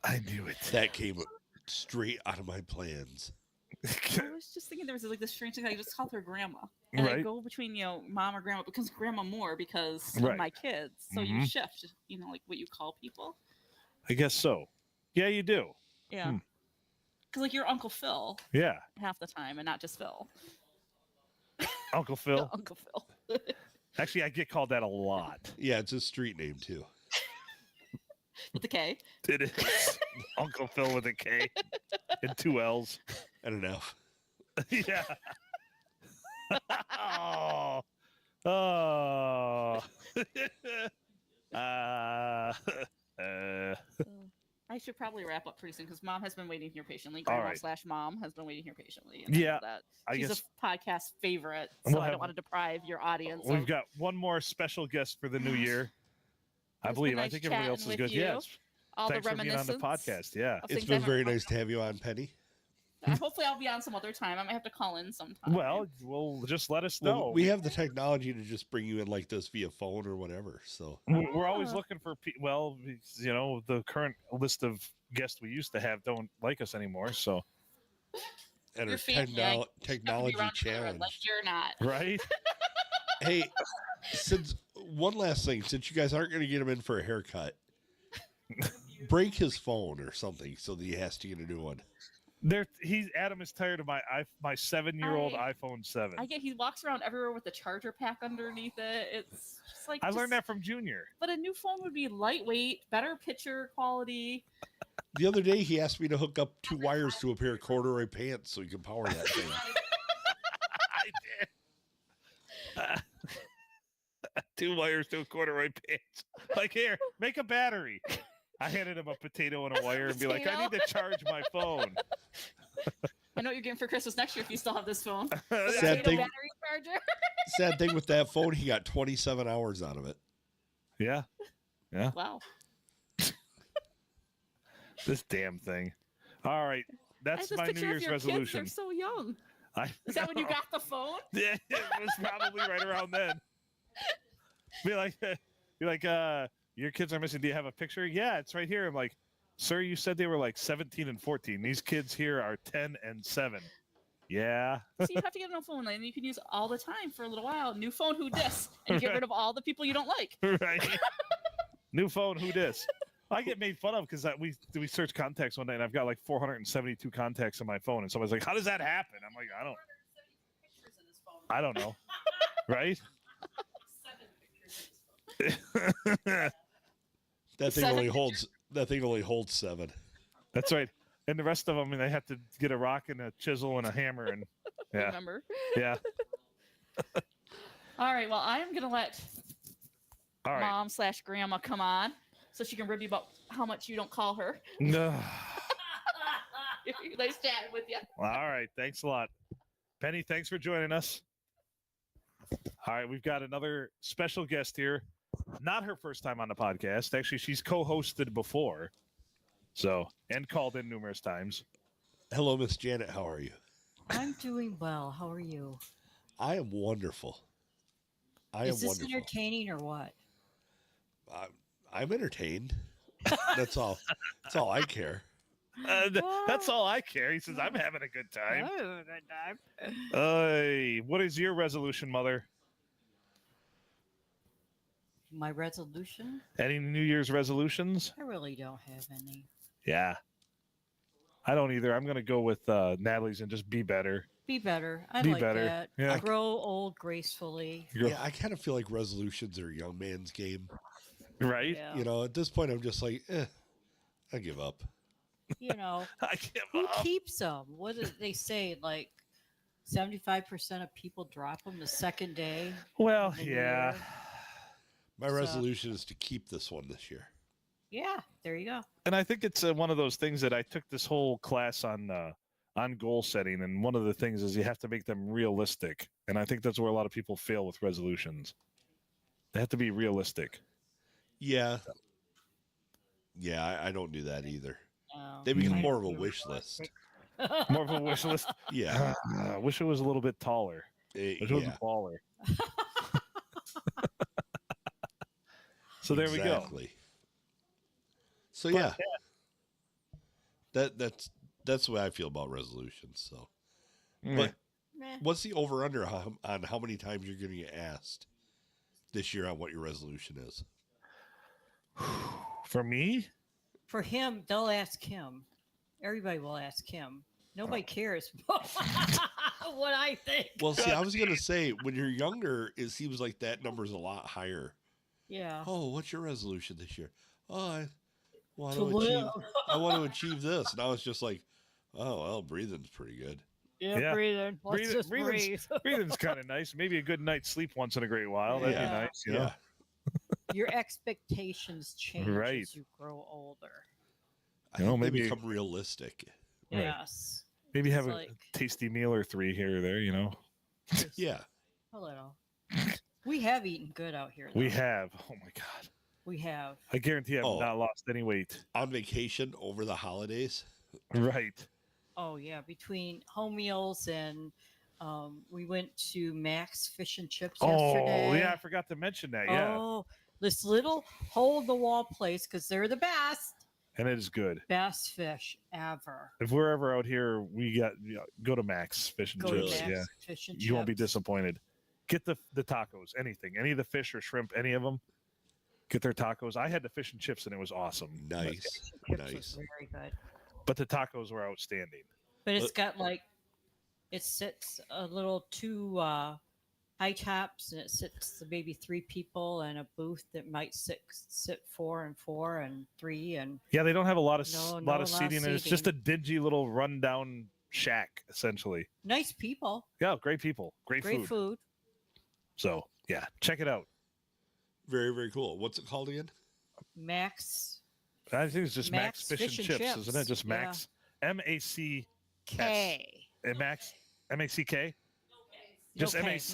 I knew it. That came straight out of my plans. I was just thinking there was like this strange thing. I just called her grandma, and I go between mom or grandma. It becomes grandma more because of my kids. So you shift, like what you call people. I guess so. Yeah, you do. Yeah, because like you're Uncle Phil. Yeah. Half the time, and not just Phil. Uncle Phil. Uncle Phil. Actually, I get called that a lot. Yeah, it's a street name too. With the K. It is. Uncle Phil with a K and 2 L's and an F. Yeah. Oh. I should probably wrap up pretty soon because Mom has been waiting here patiently. Grandma / Mom has been waiting here patiently. Yeah, she's guess a podcast favorite, so I don't want to deprive your audience. We've got one more special guest for the new year. I believe. Nice I think everybody else is good. Yes. All Thanks the for being on the podcast. Yeah, it's been very nice to have you on, Penny. Hopefully, I'll be on some other time. I might have to call in sometime. Well, just let us know. Well, we have the technology to just bring you in like this via phone or whatever. So we're always looking for the current list of guests we used to have don't like us anymore. So and our technology challenge. Like you're not right. Hey, since one last thing, since you guys aren't going to get him in for a haircut, break his phone or something so that he has to get a new one. Adam is tired of my 7-year-old iPhone 7. He walks around everywhere with the charger pack underneath it. It's just like I learned that from Junior. But a new phone would be lightweight, better picture quality. The other day he asked me to hook up 2 wires to a pair of corduroy pants so he could power that thing. I did. 2 wires to a corduroy pants. Like, here, make a battery. I handed him a potato and a wire and be like, I need to charge my phone. I know what you're getting for Christmas next year if you still have this phone. Sad thing, battery charger. Sad thing with that phone, he got 27 hours out of it. Yeah. Yeah. Wow. This damn thing. All right. That's my New Year's resolution. Kids, they're so young. Is that when you got the phone? Yeah, it was probably right around then. Be like, your kids are missing. Do you have a picture? Yeah, it's right here. I'm like, sir, you said they were like 17 and 14. These kids here are 10 and 7. Yeah. So you have to get a new phone, and you can use it all the time for a little while. New phone, who dis? And get rid of all the people you don't like. Right. New phone, who dis? I get made fun of because we search contacts one day, and I've got like 472 contacts on my phone, and somebody's like, "How does that happen?" I'm like, I don't know. Right? That thing only holds 7. That's right. And the rest of them, they have to get a rock and a chisel and a hammer, and yeah, remember? Yeah. All right. Well, I am gonna let Mom / Grandma come on so she can rib you about how much you don't call her. No. Nice chatting with you. All right. Thanks a lot, Penny. Thanks for joining us. All right, we've got another special guest here. Not her first time on the podcast. Actually, she's co-hosted before, and called in numerous times. Hello, Miss Janet. How are you? I'm doing well. How are you? I am wonderful. Is this entertaining or what? I'm entertained. That's all. That's all I care. That's all I care. He says, I'm having a good time. What is your resolution, Mother? My resolution? Any New Year's resolutions? I really don't have any. Yeah. I don't either. I'm going to go with Natalie's and just be better. Be better. I be like better. That. Yeah. Grow old gracefully. Yeah, I kind of feel like resolutions are a young man's game. Right? Yeah. You know, at this point, I'm just like, I give up. You know, I give who up. keeps them? What did they say? Like 75% of people drop them the second day. Well, of the new yeah. year. My So- resolution is to keep this one this year. Yeah, there you go. And I think it's one of those things that I took this whole class on goal setting, and one of the things is you have to make them realistic, and I think that's where a lot of people fail with resolutions. They have to be realistic. Yeah. Yeah, I don't do that either. No, They become I more don't of a do wish realistic. list. More of a wish list. Yeah. I wish it was a little bit taller. Wish it was Yeah. taller. So there we go. Exactly. So But, yeah. That's the way I feel about resolutions. So, but Meh. what's the over under on how many times you're going to get asked this year on what your resolution is? For me, For him, they'll ask him. Everybody will ask him. Nobody cares what I think. Well, see, I was going to say when you're younger, it seems like that number's a lot higher. Yeah. Oh, what's your resolution this year? Oh, I want To to achieve. live. I want to achieve this, and I was just like, oh well, breathing's pretty good. Yeah, breathing. Let's just breathe. breathing's kind of nice. Maybe a good night's sleep once in a great while. That'd Yeah. be nice. You know? Your expectations change Right. as you grow older. I You know, think they maybe- become realistic. Right. Yes. Maybe have It's a like- tasty meal or three here or there. You know, Yeah. A little. We have eaten good out here. we though. have. Oh my god, We have. I guarantee I've Oh. not lost any weight. On vacation over the holidays. Right. Oh yeah, between home meals and we went to Max Fish and Chips yesterday. Oh yeah, I forgot to mention that. Yeah, Oh, this little hole in the wall place because they're the and it is good. best fish ever. If we're ever out here, we got go to Max Fish and Go Really? Chips. to Max Yeah, Fish and you won't be Chips. disappointed. Get the tacos, anything, any of the fish or shrimp, any of them. Get their tacos. I had the fish and chips, and it was awesome. Nice. Chips was Nice. very good. But the tacos were outstanding. But it's got like it sits a little two high tops, and it sits maybe three people, and a booth that might sit 4 and 4 and 3 and Yeah, they don't have a lot of No, lot not of a lot of seating, and it's just a dingy little rundown shack, essentially. nice people, Yeah, great people, great great food. So yeah, check it out. Very, very cool. What's it called again? Max I think it's just Max, Max Fish and Chips, isn't it? Just yeah. Max MAC K. Max MACK. Just Okay, MAC. Max.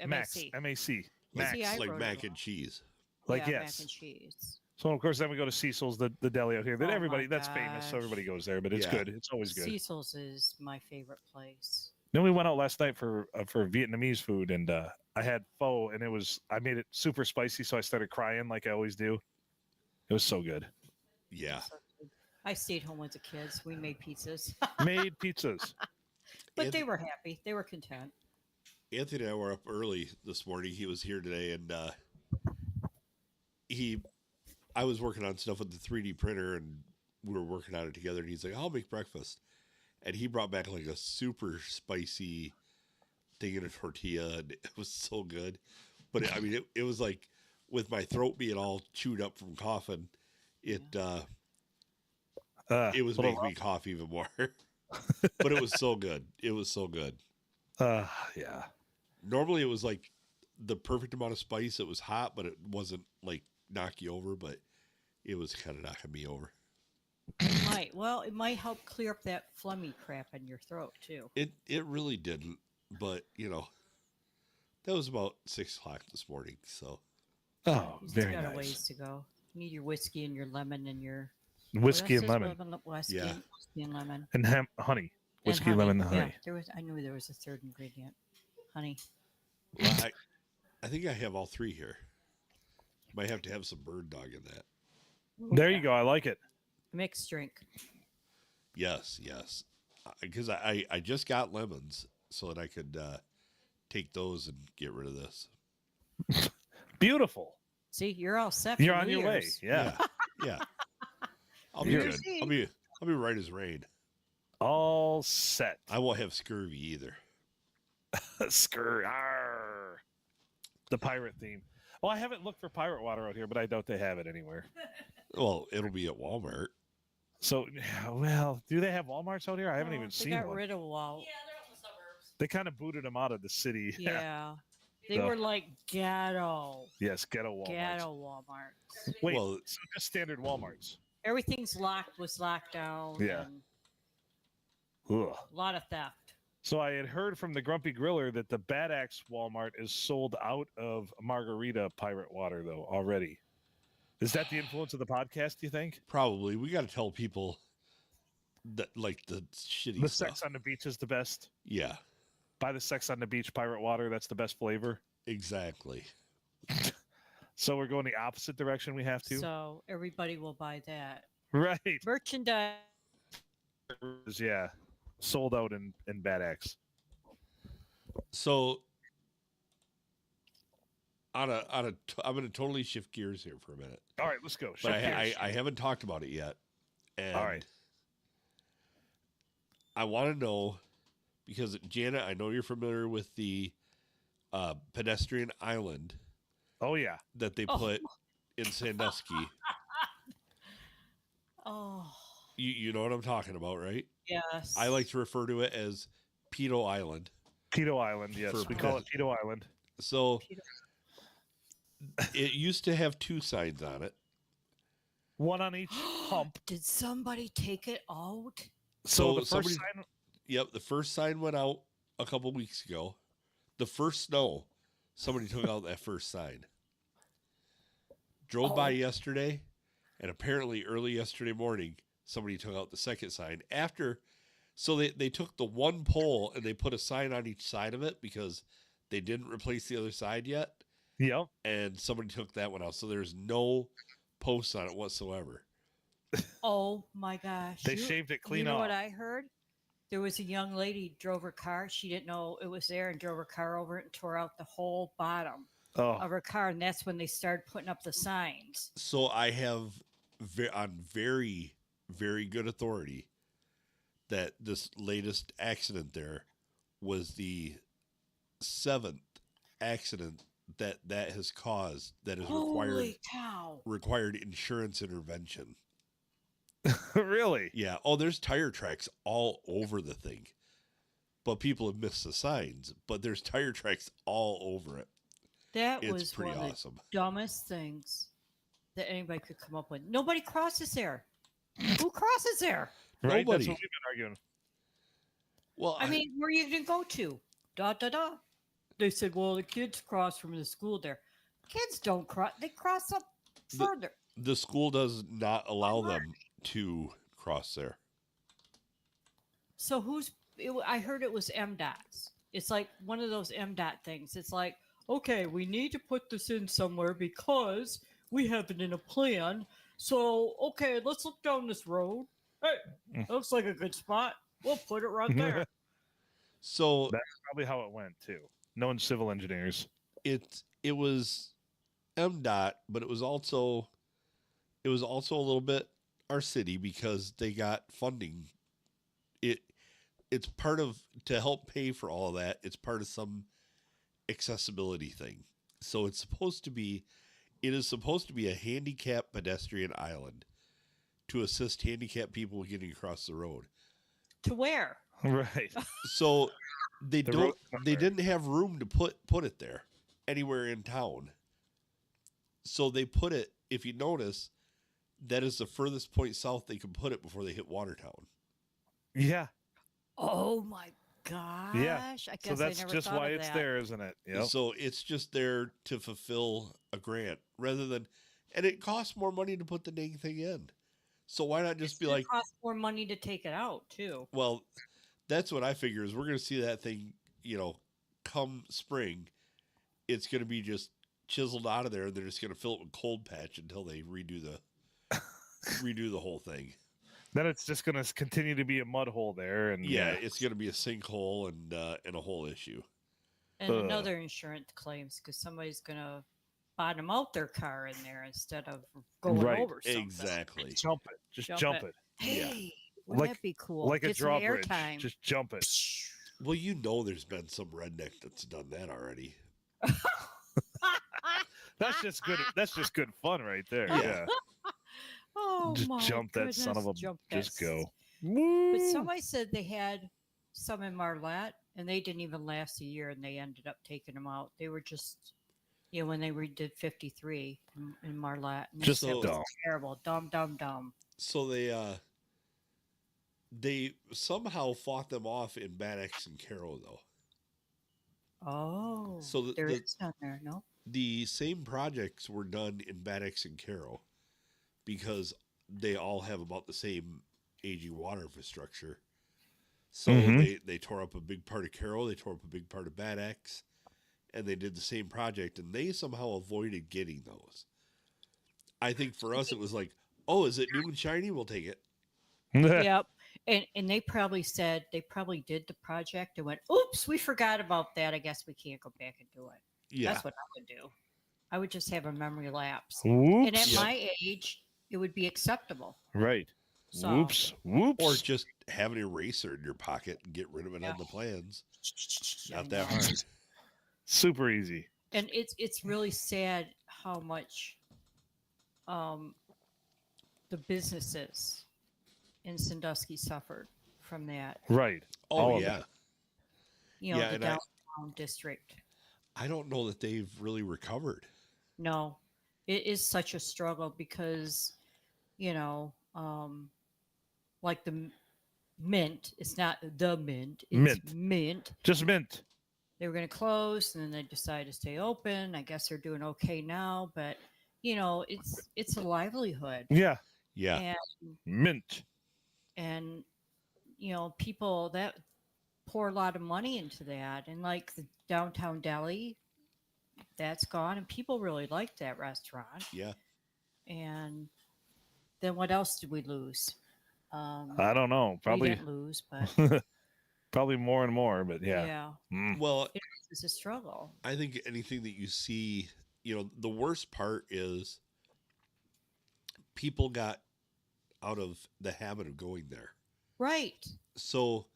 Max. MAC. MAC. See, Max. I Like wrote mac it. and cheese. Like Yeah, yes. mac and cheese. So of course then we go to Cecil's, the deli out here. That Oh, my everybody that's famous, so gosh. everybody goes there. But it's Yeah. good. It's always good. Cecil's is my favorite place. Then we went out last night for Vietnamese food, and I had pho, and I made it super spicy, so I started crying like I always do. It was so good. Yeah. So good. I stayed home with the kids. We made pizzas, Made pizzas. but And- they were happy. They were content. Anthony and I were up early this morning. He was here today, and I was working on stuff with the 3D printer, and we were working on it together. And he's like, "I'll make breakfast," and he brought back like a super spicy thing in a tortilla, and it was so good. But it was like with my throat being all chewed up from coughing, it was little making me cough even more. But it was so good. It was so good. Yeah. Normally it was like the perfect amount of spice. It was hot, but it wasn't like knock you over, but it was kind of knocking me over. It might. Well, it might help clear up that flummy crap in your throat too. It really didn't, but that was about 6:00 this morning. So Oh, You still very got a nice. ways to go. You need your whiskey and your lemon and your Whiskey and what else is lemon Whiskey, Yeah. whiskey and lemon. and honey. And Whiskey, lemon, and Yeah, honey. I knew there was a third ingredient. Honey. well, I think I have all three here. Might have to have some bird dog in that. There you go. I like it. Mixed drink. Yes, because I just got lemons so that I could take those and get rid of this. Beautiful. See, you're all set. You're for on New your way. Year's. Yeah. Yeah. I'll be You're- good. I'll be right as rain. All set. I won't have scurvy either. Skrr. Arr. The pirate theme. Well, I haven't looked for pirate water out here, but I doubt they have it anywhere. Well, it'll be at Walmart. So, well, do they have Walmarts out here? I haven't No, even they seen got one. rid of Wal. They kind of booted them out of the city. Yeah. They So- were like ghetto. Yes, ghetto Walmarts. Ghetto Walmart. Wait, Well, so just standard Walmarts. Everything's was locked down. Yeah. And Ugh. a lot of theft. So I had heard from the Grumpy Griller that the Bad Axe Walmart is sold out of margarita pirate water, though, already. Is that the influence of the podcast, do you think? probably we got to tell people that like the shitty The stuff. Sex on the Beach is the best. Yeah, Buy the Sex on the Beach pirate water. That's the best flavor. exactly. So we're going the opposite direction we have to? So everybody will buy that. Right. Merchandise. Yeah. Sold out in Bad Axe. So I'm going to totally shift gears here for a minute. All right, let's go. But Shift gears. I haven't talked about it yet. And All right. I want to know, because Janet, I know you're familiar with the pedestrian island Oh, yeah. that they put in Sandusky. Oh, You know what I'm talking about, right? yes. I like to refer to it as Pedo Island. Pedo Island, yes. For We call it Pedo Island. So it used to have 2 signs on it. One on each hump. Did somebody take it out? So the first somebody- sign... Yep, the first sign went out a couple weeks ago. The first snow, somebody took out that first sign. Drove by yesterday, and apparently early yesterday morning, somebody took out the second sign. So they took the one pole and they put a sign on each side of it because they didn't replace the other side yet. Yep. And somebody took that one out. So there's no posts on it whatsoever. Oh my gosh. They shaved it clean You know off. what I heard? There was a young lady drove her car. She didn't know it was there and drove her car over it and tore out the whole bottom Oh, of her car. And that's when they started putting up the signs. So I have on very, very good authority that this latest accident there was the 7th accident that has caused that has Holy cow. required insurance intervention. really? Yeah. Oh, there's tire tracks all over the thing, but people have missed the signs. But there's tire tracks all over it. That It's was pretty one of awesome. the dumbest things that anybody could come up with. Nobody crosses there. Who crosses there? Right? Nobody. That's what we've been arguing. Well, I mean, where are you going to go to? Da da da. They said, well, the kids cross from the school there. Kids don't cross. They cross up further. the school does not allow them to cross there. So I heard it was MDOT's. It's like one of those MDOT things. It's like, okay, we need to put this in somewhere because we have it in a plan. So, okay, let's look down this road. Hey, looks like a good spot. We'll put it right there. So That's probably how it went too. Knowing civil engineers. it was MDOT, but it was also a little bit our city because they got funding. It's part of to help pay for all of that. It's part of some accessibility thing. So it is supposed to be a handicapped pedestrian island to assist handicapped people getting across the road. To where? Right. So they The road's don't not they there. didn't have room to put it there anywhere in town. So they put it, if you notice, that is the furthest point south they could put it before they hit Watertown. Yeah. Oh my gosh. I So guess that's I never just thought why of it's that. there, isn't it? Yep. So it's just there to fulfill a grant rather than, and it costs more money to put the dang thing in. So why not just It's be gonna like, cost more money to take it out too. well, that's what I figure is we're going to see that thing, come spring, it's going to be just chiseled out of there. And they're just going to fill it with cold patch until they redo the whole thing. Then it's just going to continue to be a mud hole there. And Yeah, it's going to be a sinkhole and a whole issue. And Ugh. another insurance claims because somebody's gonna bottom out their car in there instead of going Right, over something. Exactly. jump it. Just jump it. Hey, wouldn't that be cool? Like a Get some drawbridge. airtime. Just jump it. Well, there's been some redneck that's done that already. That's just good. That's just good fun right there. Yeah. Yeah. Oh Just my jump that son of a. jump Just that go. But somebody said they had some in Marlette, and they didn't even last a year, and they ended up taking them out. They were just, when they redid 53 in Marlette, and Just said it was dumb. terrible, dumb. So they somehow fought them off in Bad X and Caro though. Oh, So there is none there, no? the same projects were done in Bad X and Caro because they all have about the same aging water infrastructure. So they tore up a big part of Caro, they tore up a big part of Bad X, and they did the same project, and they somehow avoided getting those. I think for us it was like, oh, is it new and shiny? We'll take it. Yep. And they probably did the project and went, oops, we forgot about that. I guess we can't go back and do it. Yeah. That's what I would do. I would just have a memory lapse. Whoops. And at my age, it would be acceptable. Right. So, Whoops. Or just have an eraser in your pocket and get rid of it on the plans. Not that hard. Super easy. And it's really sad how much the businesses in Sandusky suffered from that. Right. Oh, All of yeah. it. You know, Yeah, the and downtown district. I don't know that they've really recovered. No, it is such a struggle because, like the Mint, it's not the Mint, it's Mint. Just Mint. They were going to close, and then they decided to stay open. I guess they're doing okay now, but it's a livelihood. Yeah. Yeah. And Mint. and people that pour a lot of money into that, and like the downtown deli, that's gone, and people really like that restaurant. Yeah. And then what else did we lose? I don't know. Probably we didn't lose, but probably more and more. But yeah. yeah. Well, It's a struggle. I think anything that you see, the worst part is people got out of the habit of going there. Right. So,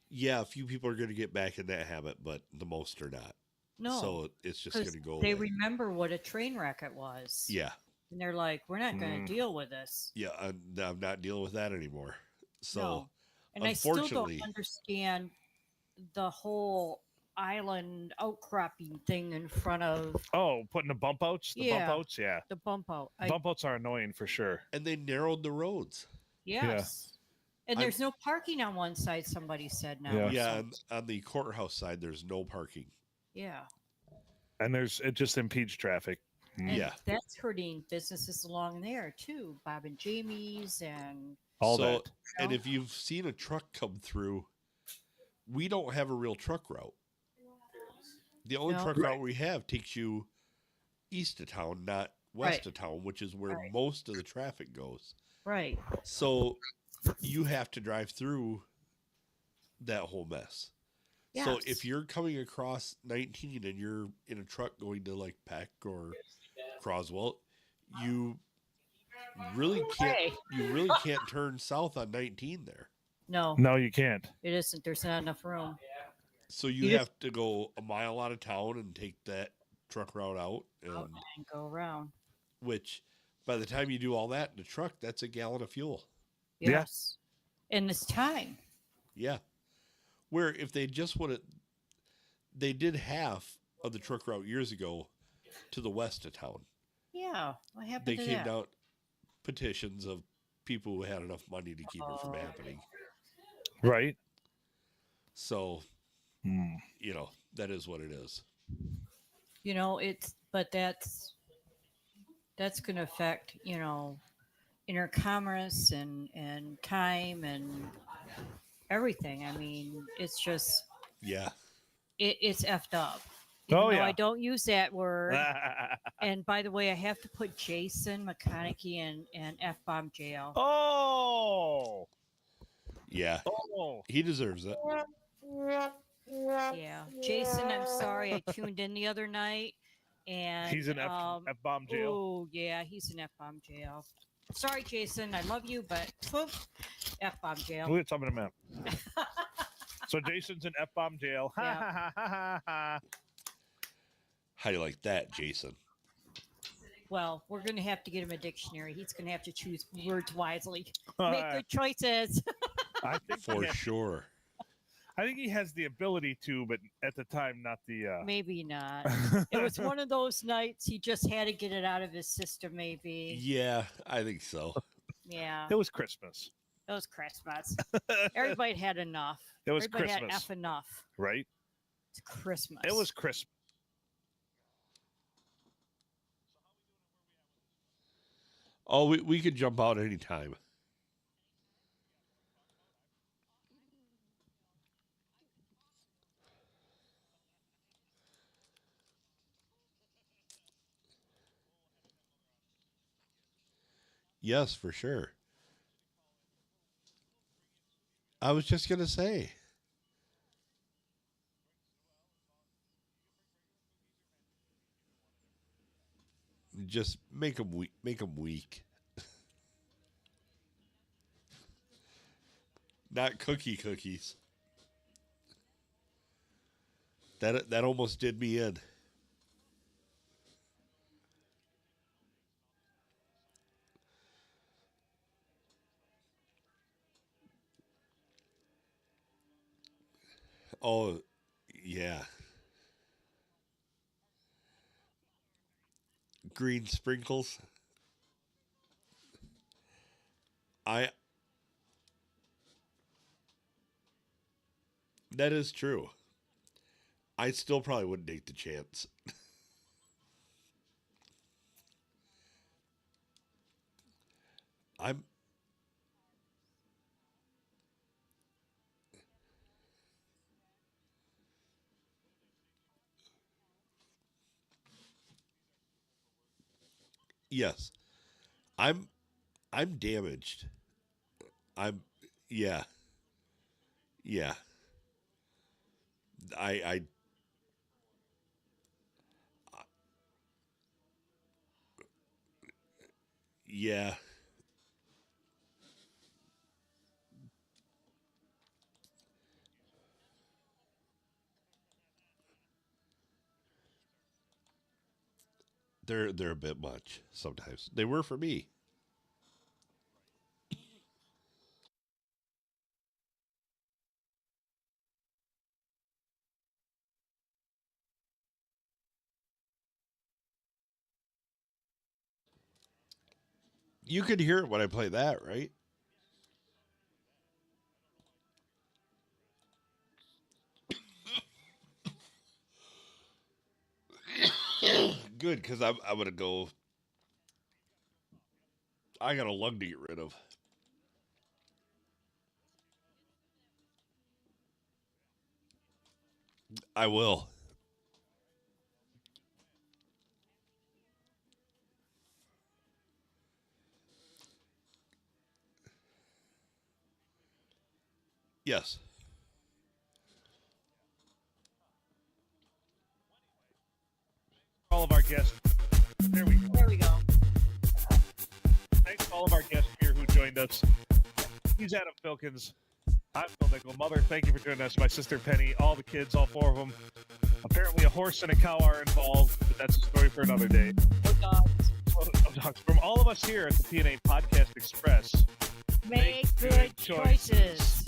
yeah, a few people are going to get back in that habit, but the most are not. No. So it's just going to go They away. remember what a train wreck it was. Yeah. And they're like, we're not going to deal with this. Yeah, I'm not dealing with that anymore. So, No. And I still unfortunately, don't understand the whole island outcropping thing in front of Putting the bump outs? The bump outs? Yeah. the bump out. Bump outs are annoying for sure. and they narrowed the roads. Yes. And there's no parking on one side, somebody said now. Yeah. Yeah, on the courthouse side, there's no parking. Yeah. And it just impedes traffic. And Yeah. that's hurting businesses along there too. Bob and Jamie's and All so, that. And if you've seen a truck come through, we don't have a real truck route. The only truck route we have takes you east of town, not west of town, which is where most of the traffic goes. right. So you have to drive through that whole mess. So if Yes. you're coming across 19 and you're in a truck going to like Peck or Croswell, you really can't turn south on 19 there. No, No, you can't. it isn't. There's not enough room. So you have to go a mile out of town and take that truck route out, Out and go around. which by the time you do all that in the truck, that's a gallon of fuel. Yeah. Yes. And it's time. Yeah. Where if they just would have, they did half of the truck route years ago to the west of town. Yeah. What happened They to came that? out petitions of people who had enough money to keep it from happening. Right? So, that is what it is. But that's going to affect, inner commerce and time and everything. I mean, it's just, Yeah. it's effed up. Oh, Even though yeah. I don't use that word. And by the way, I have to put Jason McConaughey in F-bomb jail. Oh. Yeah. Oh. He deserves it. Yeah. Jason, I'm sorry. I tuned in the other night. And He's in F-bomb jail. Oh, yeah. He's in F-bomb jail. Sorry, Jason. I love you, but F-bomb jail. Wait, something a minute. So Jason's in F-bomb jail. Yeah. How do you like that, Jason? Well, we're going to have to get him a dictionary. He's going to have to choose words wisely. Make good choices. I think For sure. I think he has the ability to, but at the time, not the. Maybe not. It was one of those nights he just had to get it out of his system. Maybe. Yeah, I think so. Yeah. It was Christmas. It was Christmas. Everybody had enough. It was Everybody Christmas. had F enough. Right? It's Christmas. It was Christmas. Oh, we could jump out anytime. Yes, for sure. I was just going to say. Just make them weak. Make them weak. Not cookies. That almost did me in. Oh, yeah. Green sprinkles. That is true. I still probably wouldn't take the chance. I'm Yes. I'm damaged. Yeah. Yeah. I yeah. They're a bit much sometimes. They were for me. You could hear it when I play that, right? Good, because I'm gonna go. I got a lung to get rid of. I will. Yes. All of our guests. There we go. There we go. Thanks to all of our guests here who joined us. He's Adam Filkins. I'm Phil Nickel. Mother, thank you for joining us. My sister Penny, all the kids, all four of them. Apparently a horse and a cow are involved, but that's a story for another day. No dogs. No dogs. From all of us here at the P&A Podcast Express, Make good choices.